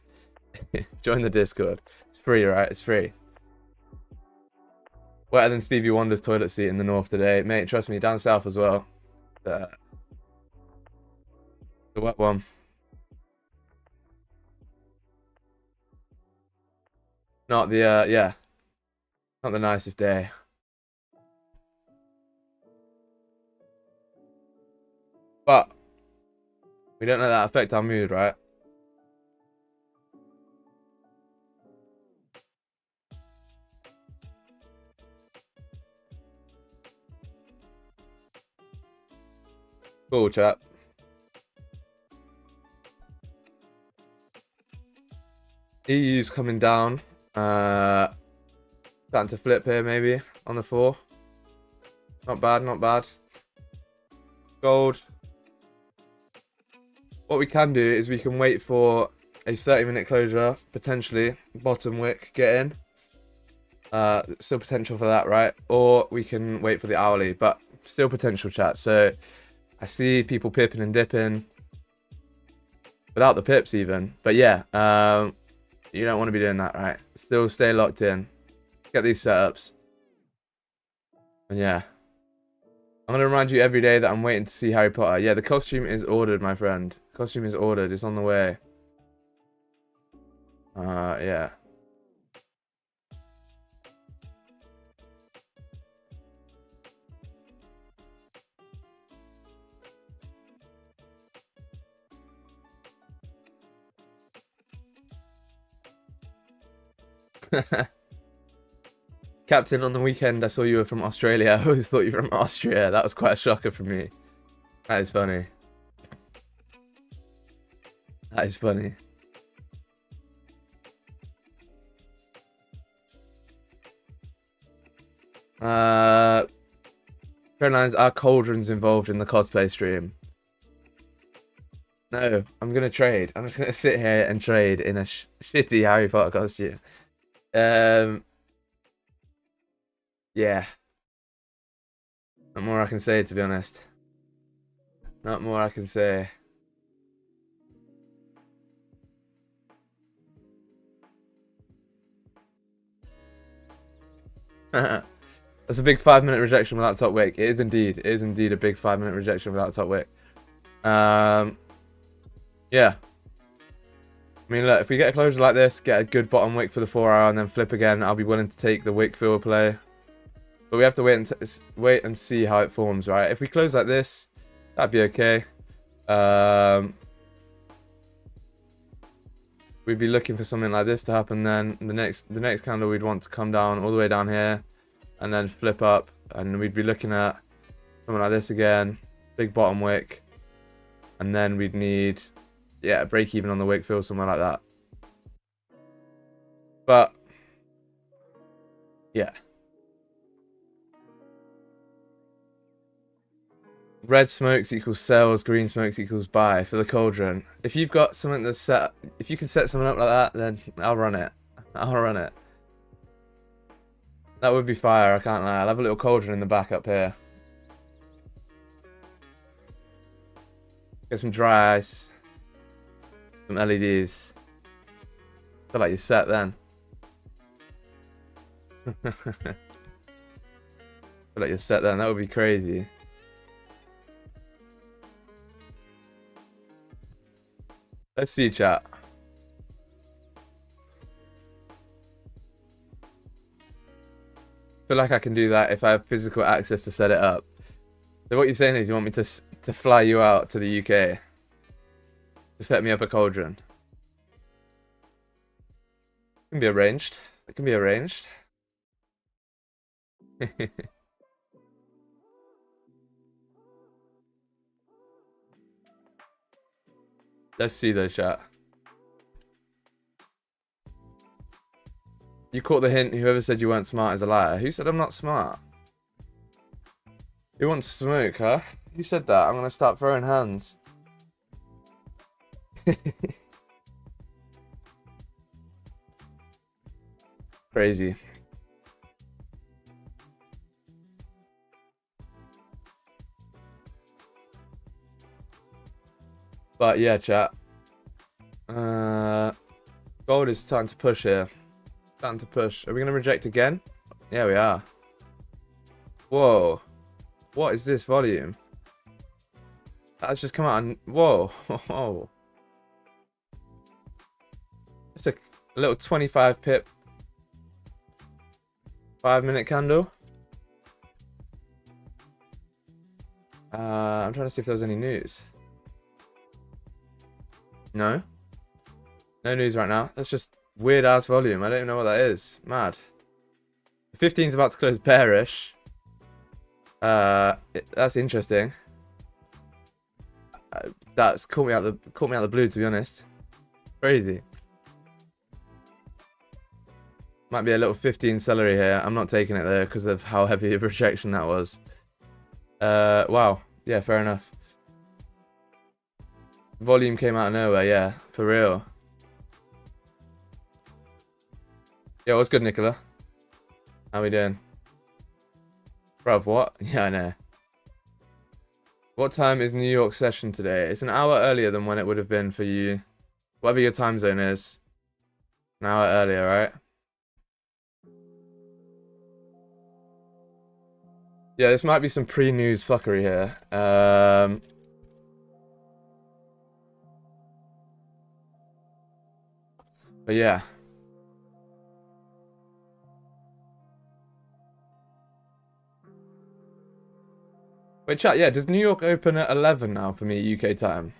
Join the Discord. It's free, right? It's free. Wetter than Stevie Wonder's toilet seat in the north today. Mate, trust me, down south as well. The wet one. Not the, yeah. Not the nicest day. But we don't let that affect our mood, right? Cool, chat. EU's coming down. Starting to flip here, maybe, on the 4. Not bad, not bad. Gold. What we can do is we can wait for a 30-minute closure, potentially. Bottom wick, get in. Still potential for that, right? Or we can wait for the hourly, but still potential, chat. So I see people pipping and dipping without the pips even. But yeah, you don't want to be doing that, right? Still stay locked in. Get these setups. And yeah. I'm going to remind you every day that I'm waiting to see Harry Potter. Yeah, the costume is ordered, my friend. Costume is ordered. It's on the way. Yeah. Captain, on the weekend I saw you were from Australia. I always thought you were from Austria. That was quite a shocker for me. That is funny. That is funny. Trendlines, are cauldrons involved in the cosplay stream? No, I'm gonna trade. I'm just gonna sit here and trade in a shitty Harry Potter costume. Yeah. Not more I can say, to be honest. Not more I can say. That's a big 5-minute rejection without top wick. It is indeed. It is indeed a big 5-minute rejection without top wick. Yeah. I mean, look, if we get a closure like this, get a good bottom wick for the 4-hour and then flip again, I'll be willing to take the wick fill play. But we have to wait and see how it forms, right? If we close like this, that'd be okay. We'd be looking for something like this to happen then. The next candle we'd want to come down all the way down here and then flip up, and we'd be looking at something like this again, big bottom wick, and then we'd need, yeah, a break even on the wick fill, somewhere like that. But yeah. red smokes equals sells, green smokes equals buy for the cauldron. If you've got something that's set, if you can set something up like that, then I'll run it. I'll run it. That would be fire, I can't lie. I'll have a little cauldron in the back up here. Get some dry ice. Some LEDs. Feel like you're set then. Feel like you're set then, that would be crazy. Let's see, chat. Feel like I can do that if I have physical access to set it up. So what you're saying is you want me to fly you out to the UK to set me up a cauldron. It can be arranged. It can be arranged. Let's see though, chat. You caught the hint. Whoever said you weren't smart is a liar. Who said I'm not smart? Who wants smoke, huh? Who said that? I'm gonna start throwing hands. Crazy. But yeah, chat. Gold is starting to push here. Starting to push. Are we gonna reject again? Yeah, we are. Whoa. What is this volume? That's just come out and whoa. Oh. It's a little 25 pip 5-minute candle. I'm trying to see if there was any news. No. No news right now. That's just weird ass volume. I don't even know what that is. Mad. 15's about to close bearish. That's interesting. That's caught me out the blue, to be honest. Crazy. Might be a little 15 celery here. I'm not taking it though because of how heavy of rejection that was. Wow. Yeah, fair enough. Volume came out of nowhere, yeah, for real. Yeah, what's good, Nicola? How we doing? Bruv, what? Yeah, I know. What time is New York session today? It's an hour earlier than when it would have been for you. Whatever your time zone is. An hour earlier, right? Yeah, this might be some pre-news fuckery here. But yeah. Wait, chat, yeah, does New York open at 11 now for me, UK time?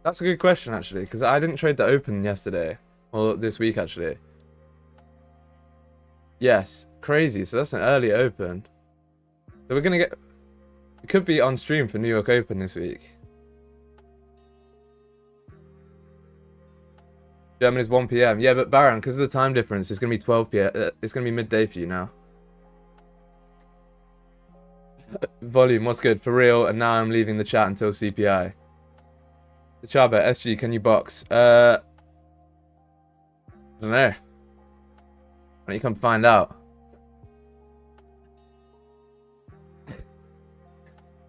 That's a good question, actually, because I didn't trade the open yesterday. Or this week, actually. Yes, crazy. So that's an early open. So we're going to get... It could be on stream for New York Open this week. Germany's 1 PM. Yeah, but Baron, because of the time difference, it's going to be 12 PM. It's going to be midday for you now. Volume, what's good? For real, and now I'm leaving the chat until CPI. The Chaba, SG, can you box? I don't know. Why don't you come find out?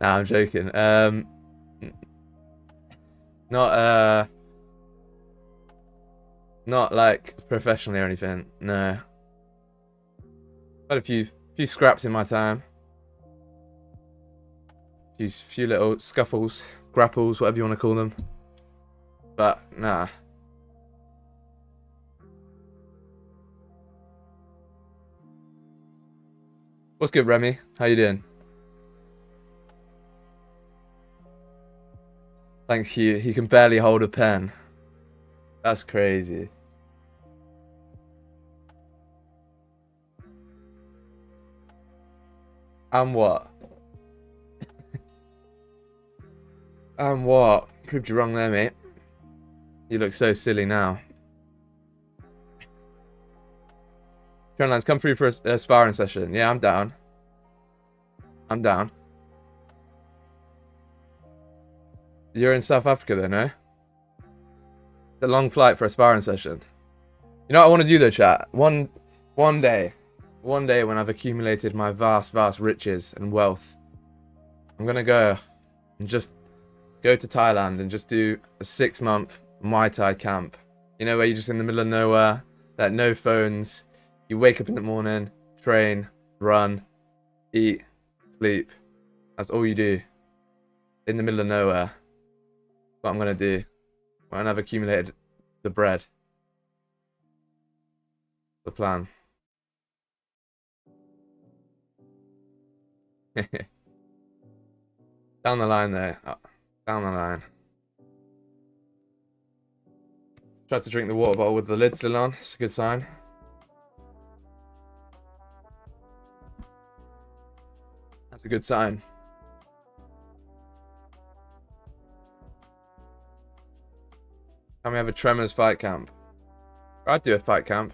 Nah, I'm joking. Not like professionally or anything. No. Had a few scraps in my time. Few little scuffles, grapples, whatever you want to call them. But nah. What's good, Remy? How you doing? Thanks, Hugh. He can barely hold a pen. That's crazy. And what? And what? Proved you wrong there, mate. You look so silly now. Trendlines, come through for a sparring session. Yeah, I'm down. I'm down. You're in South Africa though, no? It's a long flight for a sparring session. You know what I want to do though, chat? One day when I've accumulated my vast riches and wealth, I'm gonna go and just go to Thailand and just do a 6-month Muay Thai camp. You know, where you're just in the middle of nowhere, like no phones. You wake up in the morning, train, run, eat, sleep. That's all you do. In the middle of nowhere. What I'm gonna do when I've accumulated the bread. The plan. Down the line there. Oh, down the line. Tried to drink the water bottle with the lid still on. It's a good sign. That's a good sign. Can we have a Tremors fight camp? I'd do a fight camp.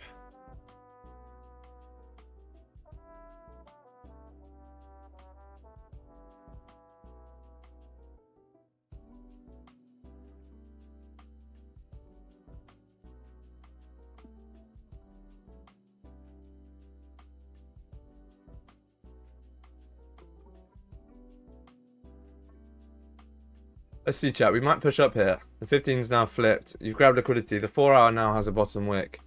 Let's see, chat. We might push up here. The 15's now flipped. You've grabbed liquidity. The 4-hour now has a bottom wick.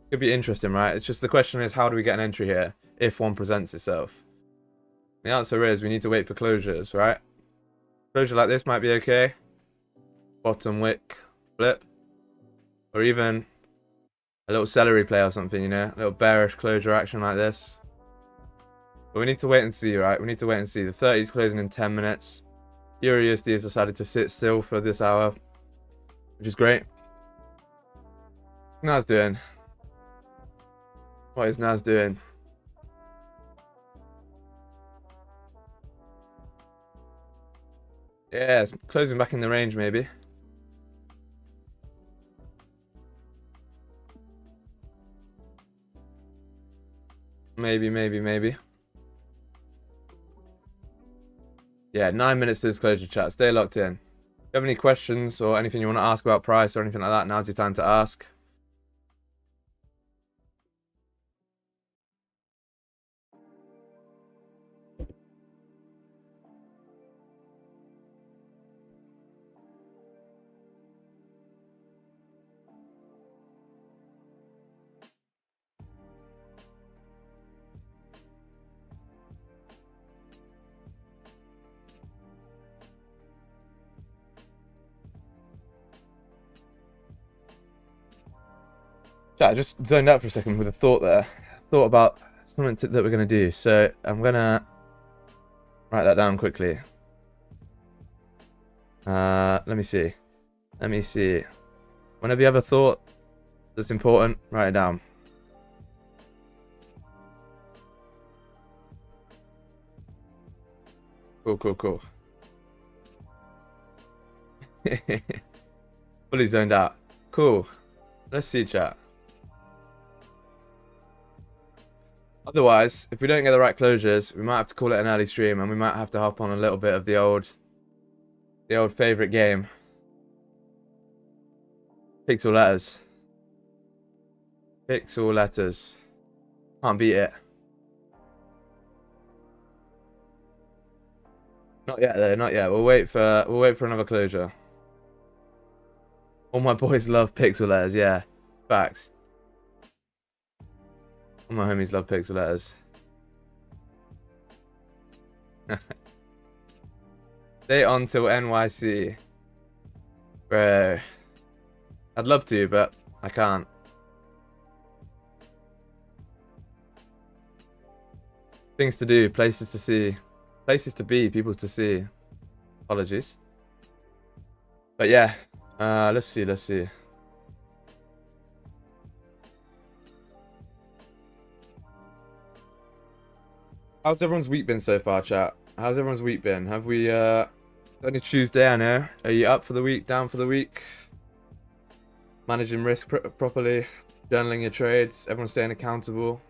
Could be interesting, right? It's just the question is, how do we get an entry here if one presents itself? The answer is we need to wait for closures, right? Closure like this might be okay. Bottom wick flip. Or even a little celery play or something, you know? A little bearish closure action like this. But we need to wait and see, right? We need to wait and see. The 30's closing in 10 minutes. Eurusd has decided to sit still for this hour, which is great. What's Nas doing? What is Nas doing? Yeah, it's closing back in the range, maybe. Maybe. Yeah, 9 minutes to this closure, chat. Stay locked in. If you have any questions or anything you want to ask about price or anything like that, now's your time to ask. I just zoned out for a second with a thought there. Thought about something that we're going to do. So I'm going to write that down quickly. Let me see. Whenever you have a thought that's important, write it down. Cool. Fully zoned out. Cool. Let's see, chat. Otherwise, if we don't get the right closures, we might have to call it an early stream, and we might have to hop on a little bit of the old favorite game. Pixel letters. Can't beat it. Not yet though, not yet. We'll wait for another closure. All my boys love pixel letters, yeah. Facts. All my homies love pixel letters. Stay on till NYC. Bro. I'd love to, but I can't. Things to do, places to see. Places to be, people to see. Apologies. But yeah, let's see. How's everyone's week been so far, chat? How's everyone's week been? Have we, only Tuesday, I know. Are you up for the week, down for the week? Managing risk properly? Journaling your trades? Everyone staying accountable?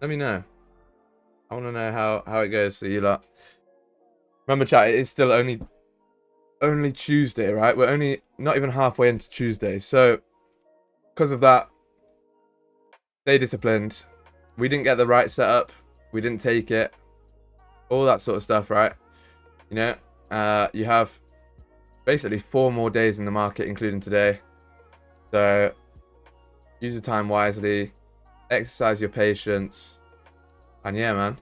Let me know. I want to know how it goes for you lot. Remember, chat, it is still only Tuesday, right? We're only not even halfway into Tuesday. So, because of that, stay disciplined. We didn't get the right setup. We didn't take it. All that sort of stuff, right? You know, you have basically 4 more days in the market, including today. So, use your time wisely. Exercise your patience. And yeah, man.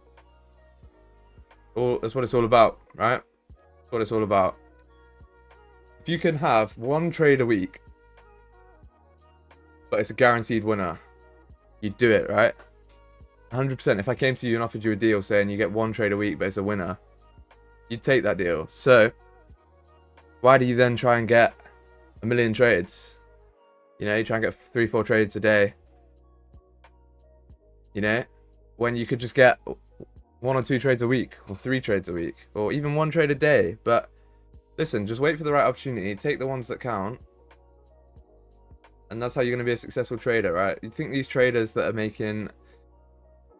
That's what it's all about, right? That's what it's all about. If you can have 1 trade a week, but it's a guaranteed winner, you do it, right? 100%. If I came to you and offered you a deal saying you get 1 trade a week, but it's a winner, you'd take that deal. So, why do you then try and get 1 million trades? You know, you try and get 3-4 trades a day. You know, when you could just get 1 or 2 trades a week, or 3 trades a week, or even 1 trade a day. But listen, just wait for the right opportunity, take the ones that count, and that's how you're going to be a successful trader, right? You think these traders that are making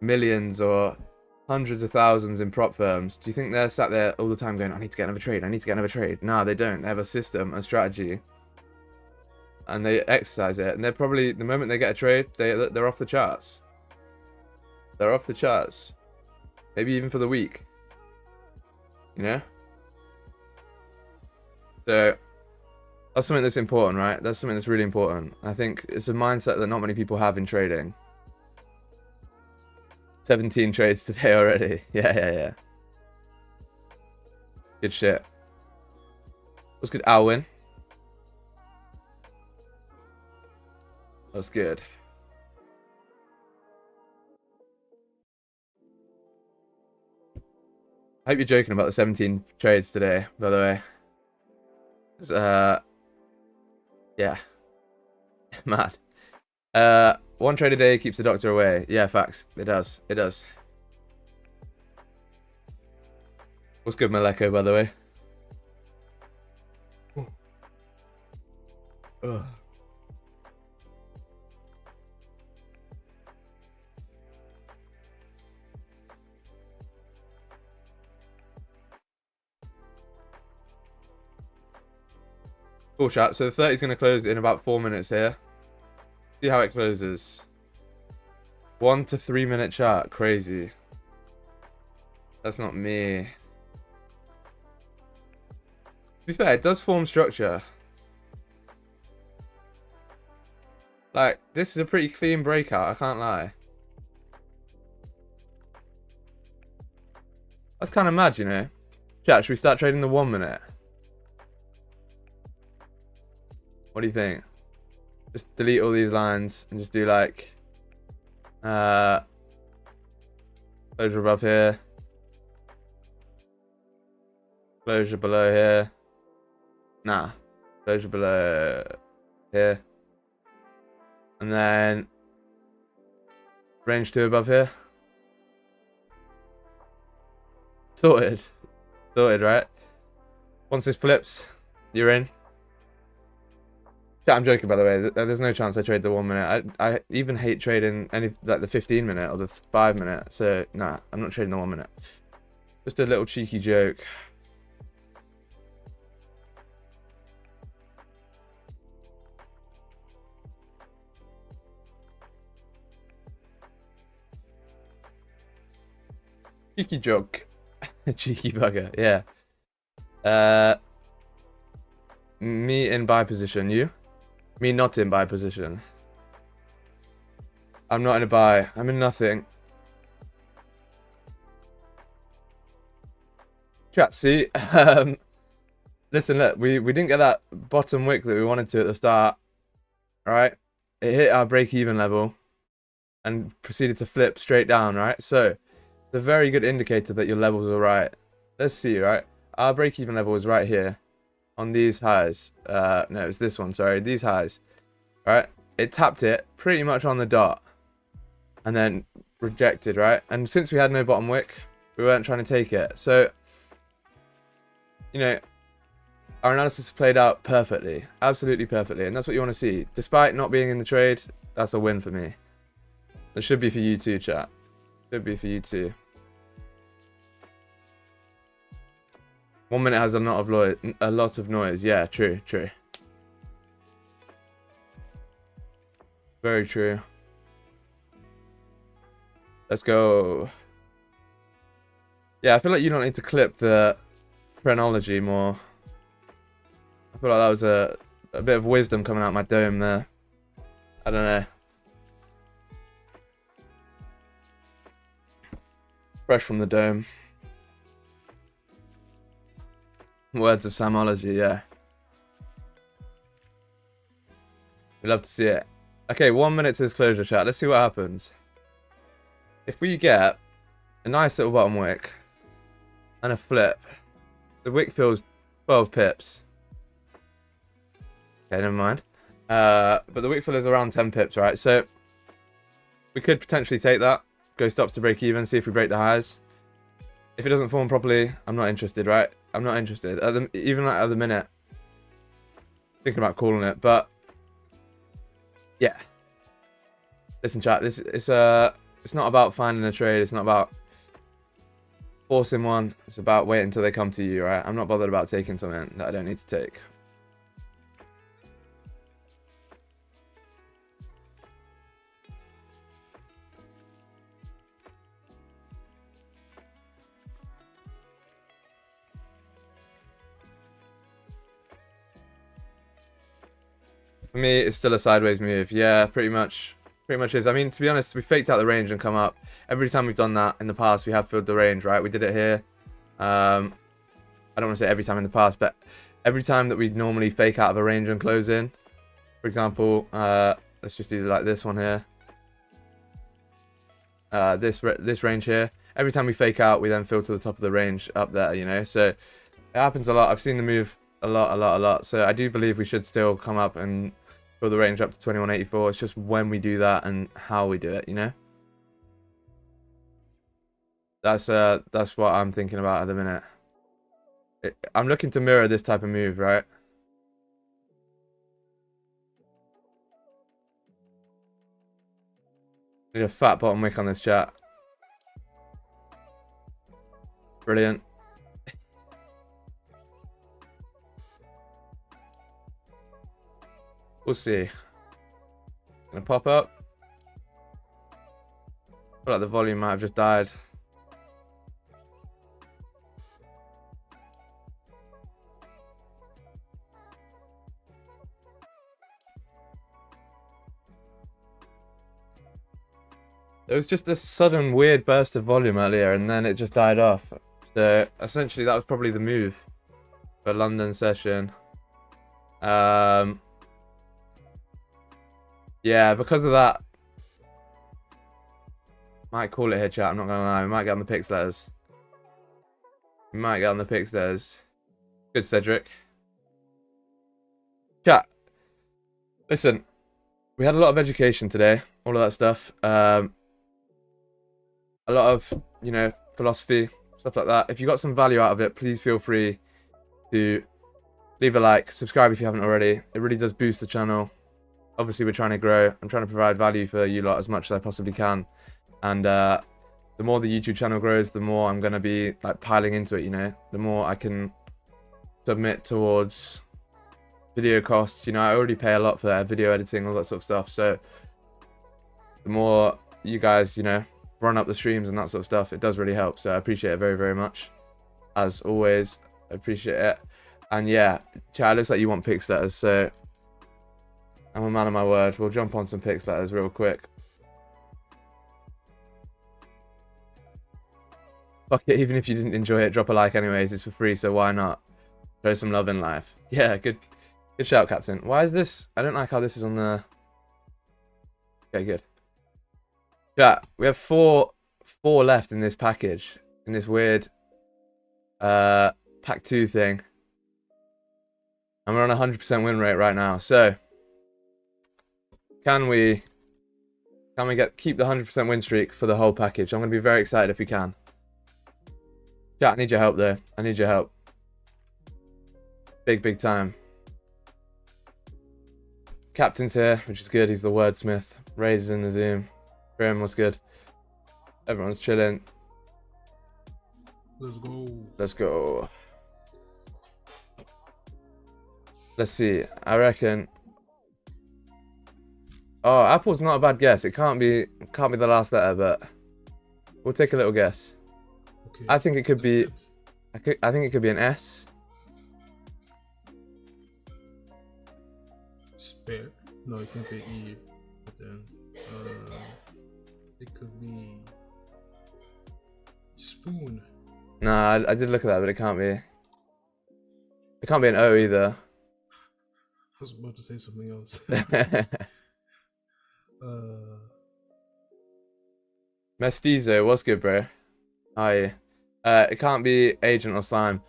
millions or hundreds of thousands in prop firms, do you think they're sat there all the time going, I need to get another trade, I need to get another trade? No, they don't. They have a system, a strategy, and they exercise it, and they're probably, the moment they get a trade, they're off the charts. They're off the charts. Maybe even for the week. You know? So, that's something that's important, right? That's something that's really important. I think it's a mindset that not many people have in trading. 17 trades today already. Yeah. Good shit. What's good, Alwyn? That's good. I hope you're joking about the 17 trades today, by the way. Yeah. Mad. 1 trade a day keeps the doctor away. Yeah, facts. It does. It does. What's good, Maleko, by the way? Ugh. Cool, chat. So the 30 is going to close in about 4 minutes here. See how it closes. 1 to 3 minute chart. Crazy. That's not me. To be fair, it does form structure. Like, this is a pretty clean breakout, I can't lie. That's kind of mad, you know. Chat, should we start trading the 1 minute? What do you think? Just delete all these lines and just do like closure above here, closure below here, closure below here, and then range 2 above here. Sorted, right? Once this flips, you're in. I'm joking, by the way. There's no chance I trade the 1 minute. I even hate trading any, like, the 15 minute or the 5 minute. So nah, I'm not trading the 1 minute. Just a little cheeky joke. Cheeky joke. Cheeky bugger. Yeah. Me in buy position. You? Me not in buy position. I'm not in a buy. I'm in nothing. Chat, see? Listen, look, we didn't get that bottom wick that we wanted to at the start. Alright? It hit our break-even level and proceeded to flip straight down, right? So, it's a very good indicator that your levels are right. Let's see, right? Our break-even level is right here. On these highs. No, it's this one, sorry. These highs. Right? It tapped it pretty much on the dot. And then rejected, right? And since we had no bottom wick, we weren't trying to take it. So, you know, our analysis played out perfectly. Absolutely perfectly. And that's what you want to see. Despite not being in the trade, that's a win for me. It should be for you too, chat. Should be for you too. 1 minute has a lot of noise. Yeah, true. Very true. Let's go. Yeah, I feel like you don't need to clip the chronology more. I feel like that was a bit of wisdom coming out my dome there. I don't know. Fresh from the dome. Words of Samology, yeah. We'd love to see it. Okay, 1 minute to this closure, chat. Let's see what happens. If we get a nice little bottom wick and a flip, the wick fills 12 pips. Okay, never mind. But the wick fill is around 10 pips, right? So we could potentially take that, go stops to break even, see if we break the highs. If it doesn't form properly, I'm not interested, right? I'm not interested. Even like at the minute, thinking about calling it, but yeah. Listen, chat. It's not about finding a trade. It's not about forcing one. It's about waiting until they come to you, right? I'm not bothered about taking something that I don't need to take. For me, it's still a sideways move. Yeah, pretty much is. I mean, to be honest, we faked out the range and come up. Every time we've done that in the past, we have filled the range, right? We did it here. I don't want to say every time in the past, but every time that we normally fake out of a range and close in. For example, let's just do like this one here. This range here. Every time we fake out, we then fill to the top of the range up there, you know? So it happens a lot. I've seen the move a lot. So I do believe we should still come up and fill the range up to 2184. It's just when we do that and how we do it, you know? That's what I'm thinking about at the minute. I'm looking to mirror this type of move, right? Need a fat bottom wick on this chat. Brilliant. We'll see. Gonna pop up. I feel like the volume might have just died. There was just a sudden weird burst of volume earlier and then it just died off. So essentially that was probably the move for London session. Yeah, because of that. Might call it here, chat. I'm not gonna lie. We might get on the picks letters. Good, Cedric. Chat. Listen, we had a lot of education today. All of that stuff. A lot of, you know, philosophy, stuff like that. If you got some value out of it, please feel free to leave a like, subscribe if you haven't already. It really does boost the channel. Obviously, we're trying to grow. I'm trying to provide value for you lot as much as I possibly can. And the more the YouTube channel grows, the more I'm going to be like piling into it, you know. The more I can submit towards video costs. You know, I already pay a lot for video editing, all that sort of stuff. So the more you guys, you know, run up the streams and that sort of stuff, it does really help. So I appreciate it very, very much. As always, I appreciate it. And yeah, chat, it looks like you want picks letters, so I'm a man of my word. We'll jump on some picks letters real quick. Fuck it, even if you didn't enjoy it, drop a like anyways. It's for free, so why not? Show some love in life. Yeah, good shout, Captain. Why is this? I don't like how this is on the... Okay, good. Yeah, we have four left in this package. In this weird pack 2 thing. And we're on a 100% win rate right now. So can we keep the 100% win streak for the whole package? I'm going to be very excited if we can. Chat, I need your help though. I need your help. Big time. Captain's here, which is good. He's the wordsmith. Ray's in the Zoom. Graham, what's good? Everyone's chilling. Let's go. Let's go. Let's see. I reckon. Oh, Apple's not a bad guess. It can't be the last letter, but we'll take a little guess. Okay. I think it could be. Good. I think it could be an S. Spare? No, it can't be E. But then, it could be spoon. No, I did look at that, but it can't be. It can't be an O either. I was about to say something else. Mestizo, what's good, bro? Hi. It can't be agent or slime.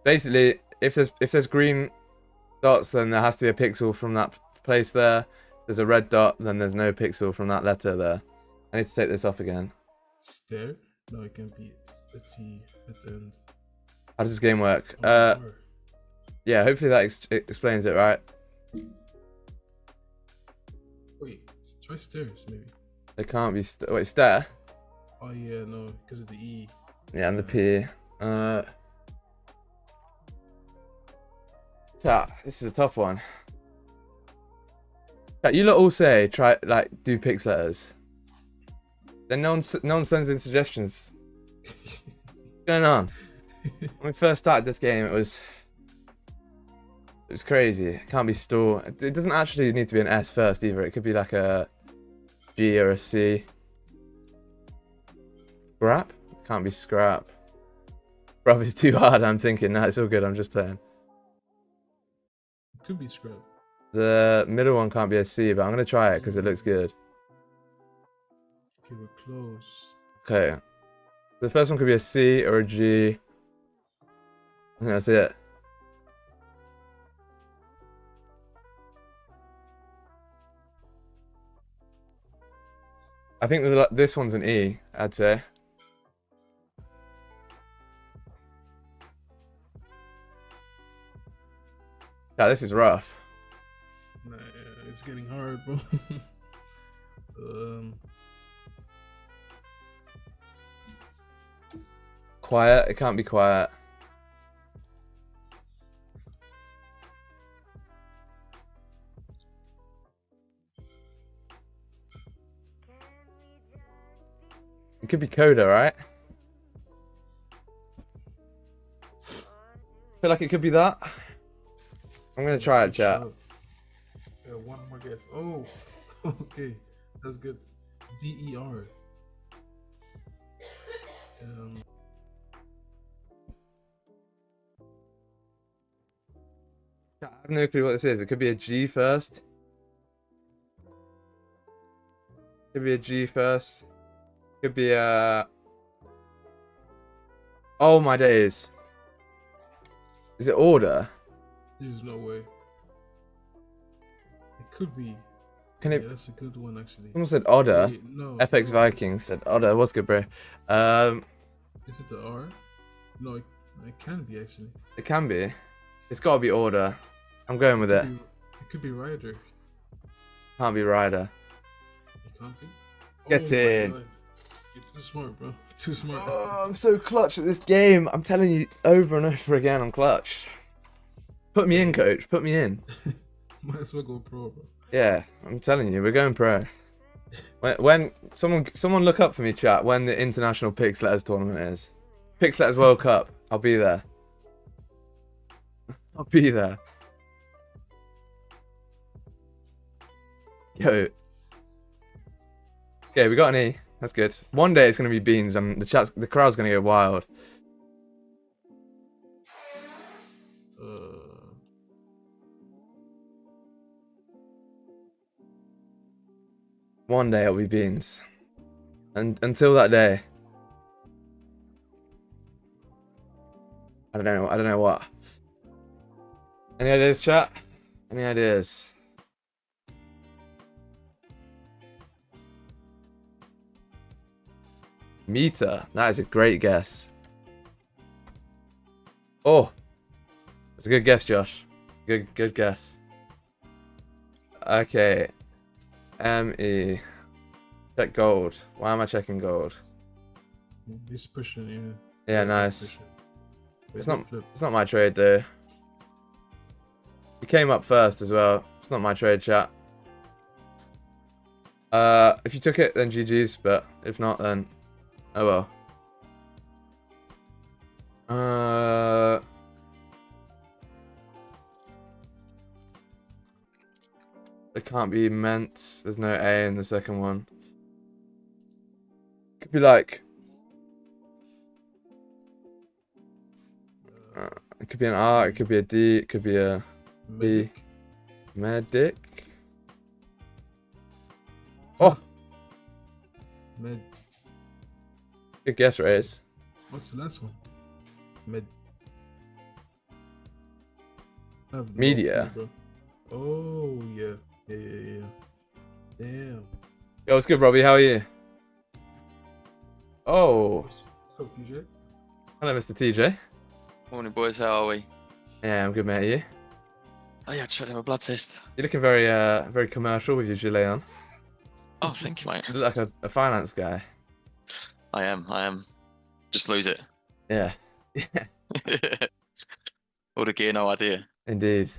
Basically, if there's green dots, then there has to be a pixel from that place there. If there's a red dot, then there's no pixel from that letter there. I need to take this off again. Stare? No, it can't be a T at the end. How does this game work? R. Yeah, hopefully that explains it, right? Wait, try stairs maybe. It can't be wait, stare? Oh yeah, no, because of the E. Yeah, and the P. Yeah, this is a tough one. Yeah, you lot all say try do pix letters. Then no one sends in suggestions. What's going on? When we first started this game, it was crazy. It can't be store. It doesn't actually need to be an S first either. It could be like a G or a C. Scrap? Can't be scrap. Bruv, it's too hard. I'm thinking. No, it's all good. I'm just playing. It could be scrap. The middle one can't be a C, but I'm gonna try it because it looks good. Okay, we're close. Okay. The first one could be a C or a G. I think that's it. I think this one's an E, I'd say. Yeah, this is rough. Nah, it's getting hard, bro. Quiet? It can't be quiet. It could be Coda, right? Feel like it could be that. I'm gonna try it, chat. Yeah, one more guess. Oh, okay, that's good. DER. I have no clue what this is. It could be a G first. Could be a G first. Could be a. Oh my days. Is it order? There's no way. It could be. Can Yeah, it? that's a good one actually. Someone said order. Wait, no. FX no, Vikings said order. What's good, bro? Is it the R? No, it can be actually. It can be. It's got to be order. I'm going with it. It could be Rider. Can't be rider. It can't be. Get my in. God. You're too smart, bro. Too smart. Oh, I'm so clutch at this game. I'm telling you over and over again, I'm clutch. Put me in, coach. Put me in. Might as well go pro, bro. Yeah, I'm telling you, we're going pro. When someone look up for me, chat, when the International Pix Letters tournament is. Pix Letters World Cup. I'll be there. I'll be there. Yo. Okay, we got an E. That's good. One day it's gonna be beans. The crowd's gonna go wild. One day it'll be beans. And until that day, I don't know what. Any ideas, chat? Any ideas? Meter. That is a great guess. Oh, it's a good guess, Josh. Good guess. Okay. ME. Check gold. Why am I checking gold? He's pushing, yeah. Yeah, nice. It's not my trade though. He came up first as well. It's not my trade, chat. If you took it, then GG's, but if not, then oh well. It can't be meant. There's no A in the second one. Could be like. It could be an R. It could be a D. It could be a B. Medic. Oh. Med. Good guess, Reyes. What's the last one? Med. I have no Media. clue, bro. Oh yeah. Yeah. Damn. Yo, what's good, Robbie? How are you? Oh. What's up, TJ? Hello, Mr. TJ. Morning, boys. How are we? Yeah, I'm good, mate. Are you? Oh yeah, I just had to have a blood test. You're looking very, very commercial with your gilet on. Oh, thank you, mate. You look like a finance guy. I am. Just lose it. Yeah. All the gear, no idea. Indeed.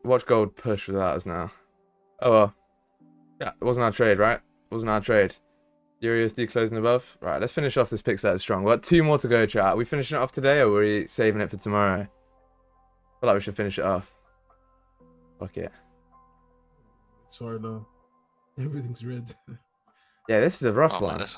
Watch gold push without us now. Oh well. Yeah, it wasn't our trade, right? It wasn't our trade. Eurusd closing above. Right, let's finish off this pick set strong. We've got 2 more to go, chat. Are we finishing it off today, or are we saving it for tomorrow? I feel like we should finish it off. Fuck it. It's hard now. Everything's red. Yeah, this is a rough Oh, one. man, that's...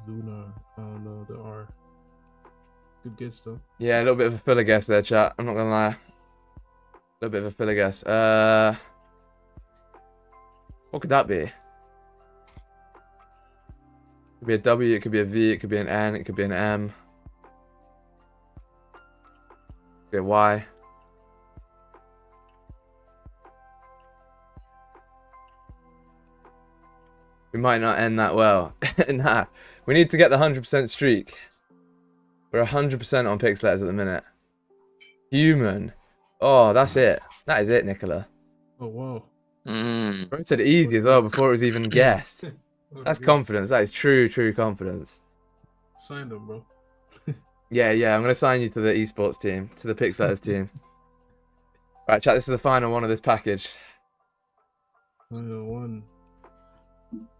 Luna. Oh no, the R. Good guess though. Yeah, a little bit of a filler guess there, chat. I'm not gonna lie. A little bit of a filler guess. What could that be? Could be a W, it could be a V, it could be an N, it could be an M. It could be a Y. We might not end that well. Nah, we need to get the 100% streak. We're 100% on pix letters at the minute. Human. Oh, that's it. That is it, Nicola. Oh wow. Bro said easy as well before it was even guessed. That's confidence. That is true confidence. Sign them, bro. Yeah, I'm going to sign you to the esports team, to the pix letters team. Right, chat, this is the final one of this package. One.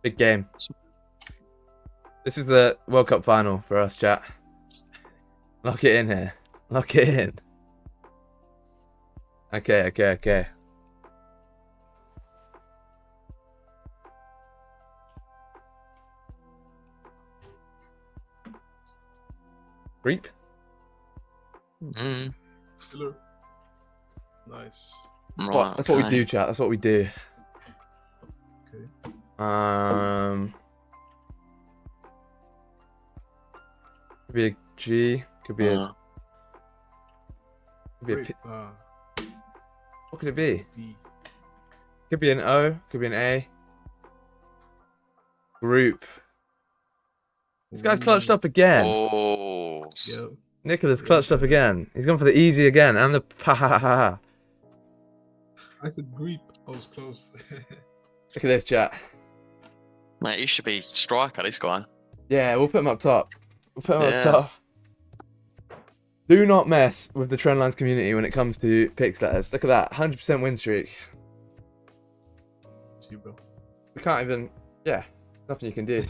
Big game. This is the World Cup final for us, chat. Lock it in here. Lock it in. Okay. Reap. Killer. Nice. Right, That's what we do, chat. That's what we do. Okay. Could be a G. Could be a. Could be a Great. P. What could it be? B. Could be an O. Could be an A. Group. This guy's clutched up again. Oh. Yep. Nicola's clutched up again. He's gone for the easy again and the pa. I said Greep. I was close. Look at this, chat. Mate, he should be striker, this guy. Yeah, we'll put him up top. We'll put him Yeah. up top. Do not mess with the Trendlines community when it comes to pix letters. Look at that, 100% win streak. See, bro. We can't even. Yeah, nothing you can do.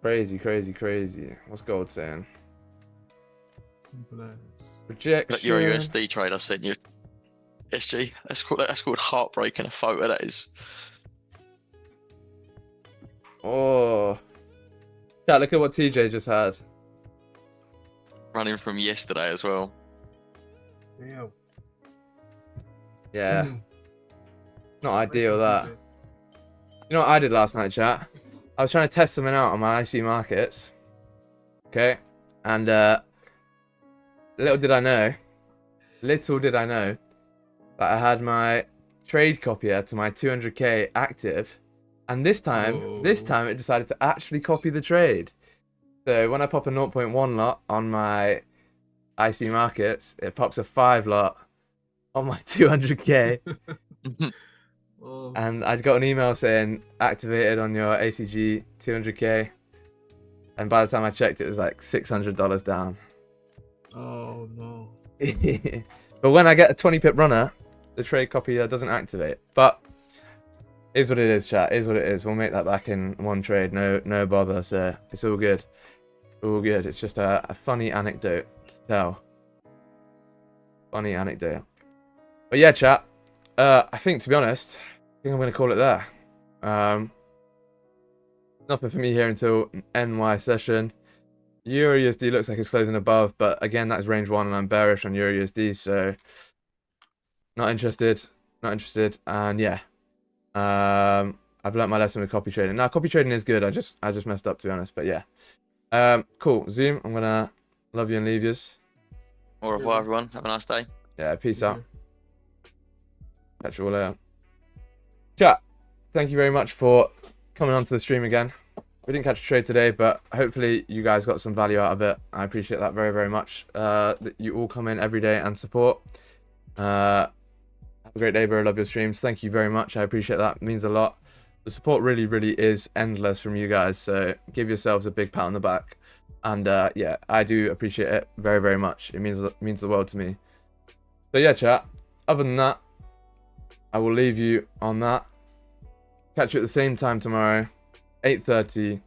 Crazy. What's gold saying? Simple as. Rejection. That Euro USD trade I sent you. SG. That's called heartbreaking a photo, that is. Oh. Yeah, look at what TJ just had. Running from yesterday as well. Damn. Yeah, Mm. not ideal that. Nice. You know what I did last night, chat? I was trying to test something out on my IC markets. Okay, and little did I know that I had my trade copier to my 200k active, and this time it decided to actually copy the trade. So when I pop a 0.1 lot on my IC markets, it pops a 5 lot on my 200k. Oh, And I got an email saying activated on your ACG 200k. And by the time I checked, it was like $600 down. oh no. But when I get a 20 pip runner, the trade copy doesn't activate. But is what it is, chat. Is what it is. We'll make that back in one trade. No bother. So it's all good. All good. It's just a funny anecdote to tell. Funny anecdote. But yeah, chat. I think, to be honest, I think I'm going to call it there. Nothing for me here until NY session. EURUSD looks like it's closing above, but again, that is range 1, and I'm bearish on EURUSD, so not interested. Not interested. And yeah, I've learnt my lesson with copy trading. Now, copy trading is good. I just messed up, to be honest. But yeah, cool. Zoom. I'm gonna love you and leave yous. Au revoir, everyone. Have a nice day. Yeah, peace out. Catch you all later. Chat, thank you very much for coming onto the stream again. We didn't catch a trade today, but hopefully you guys got some value out of it. I appreciate that very, very much. That you all come in every day and support. Have a great day, bro. Love your streams. Thank you very much. I appreciate that. It means a lot. The support really, really is endless from you guys. So give yourselves a big pat on the back. And yeah, I do appreciate it very, very much. It means the world to me. So yeah, chat. Other than that, I will leave you on that. Catch you at the same time tomorrow, 8:30.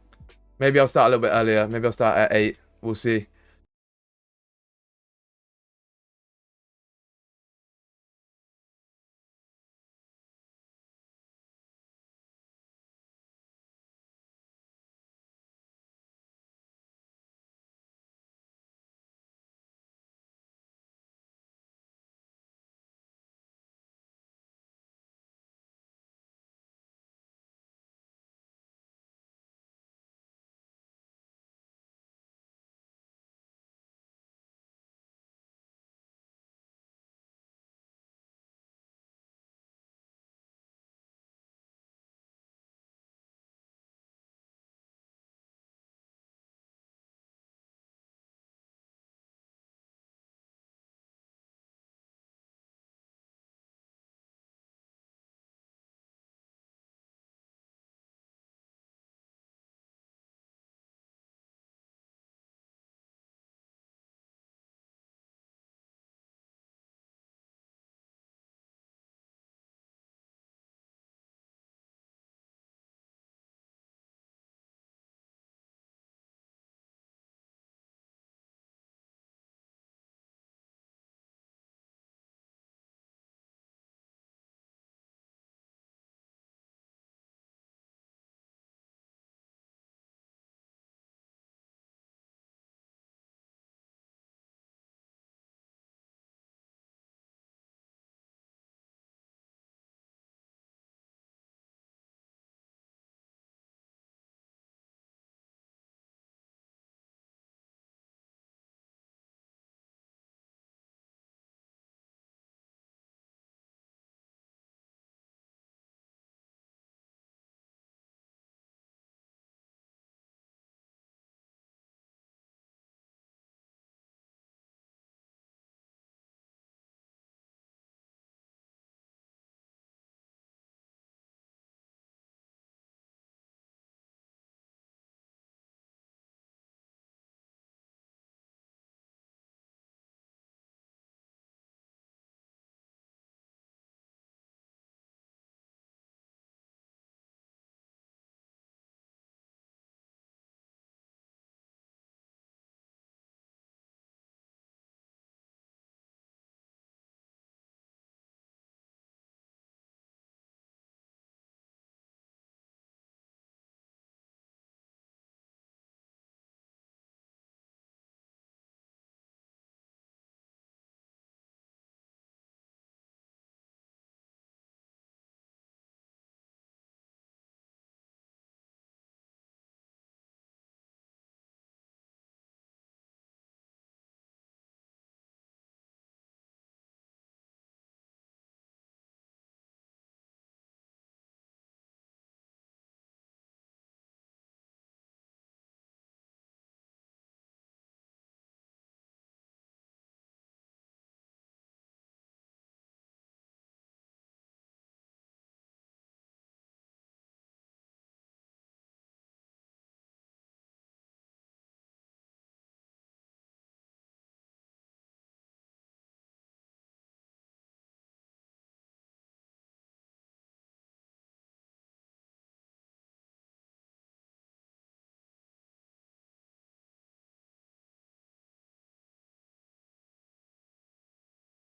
Maybe I'll start a little bit earlier. Maybe I'll start at 8. We'll see.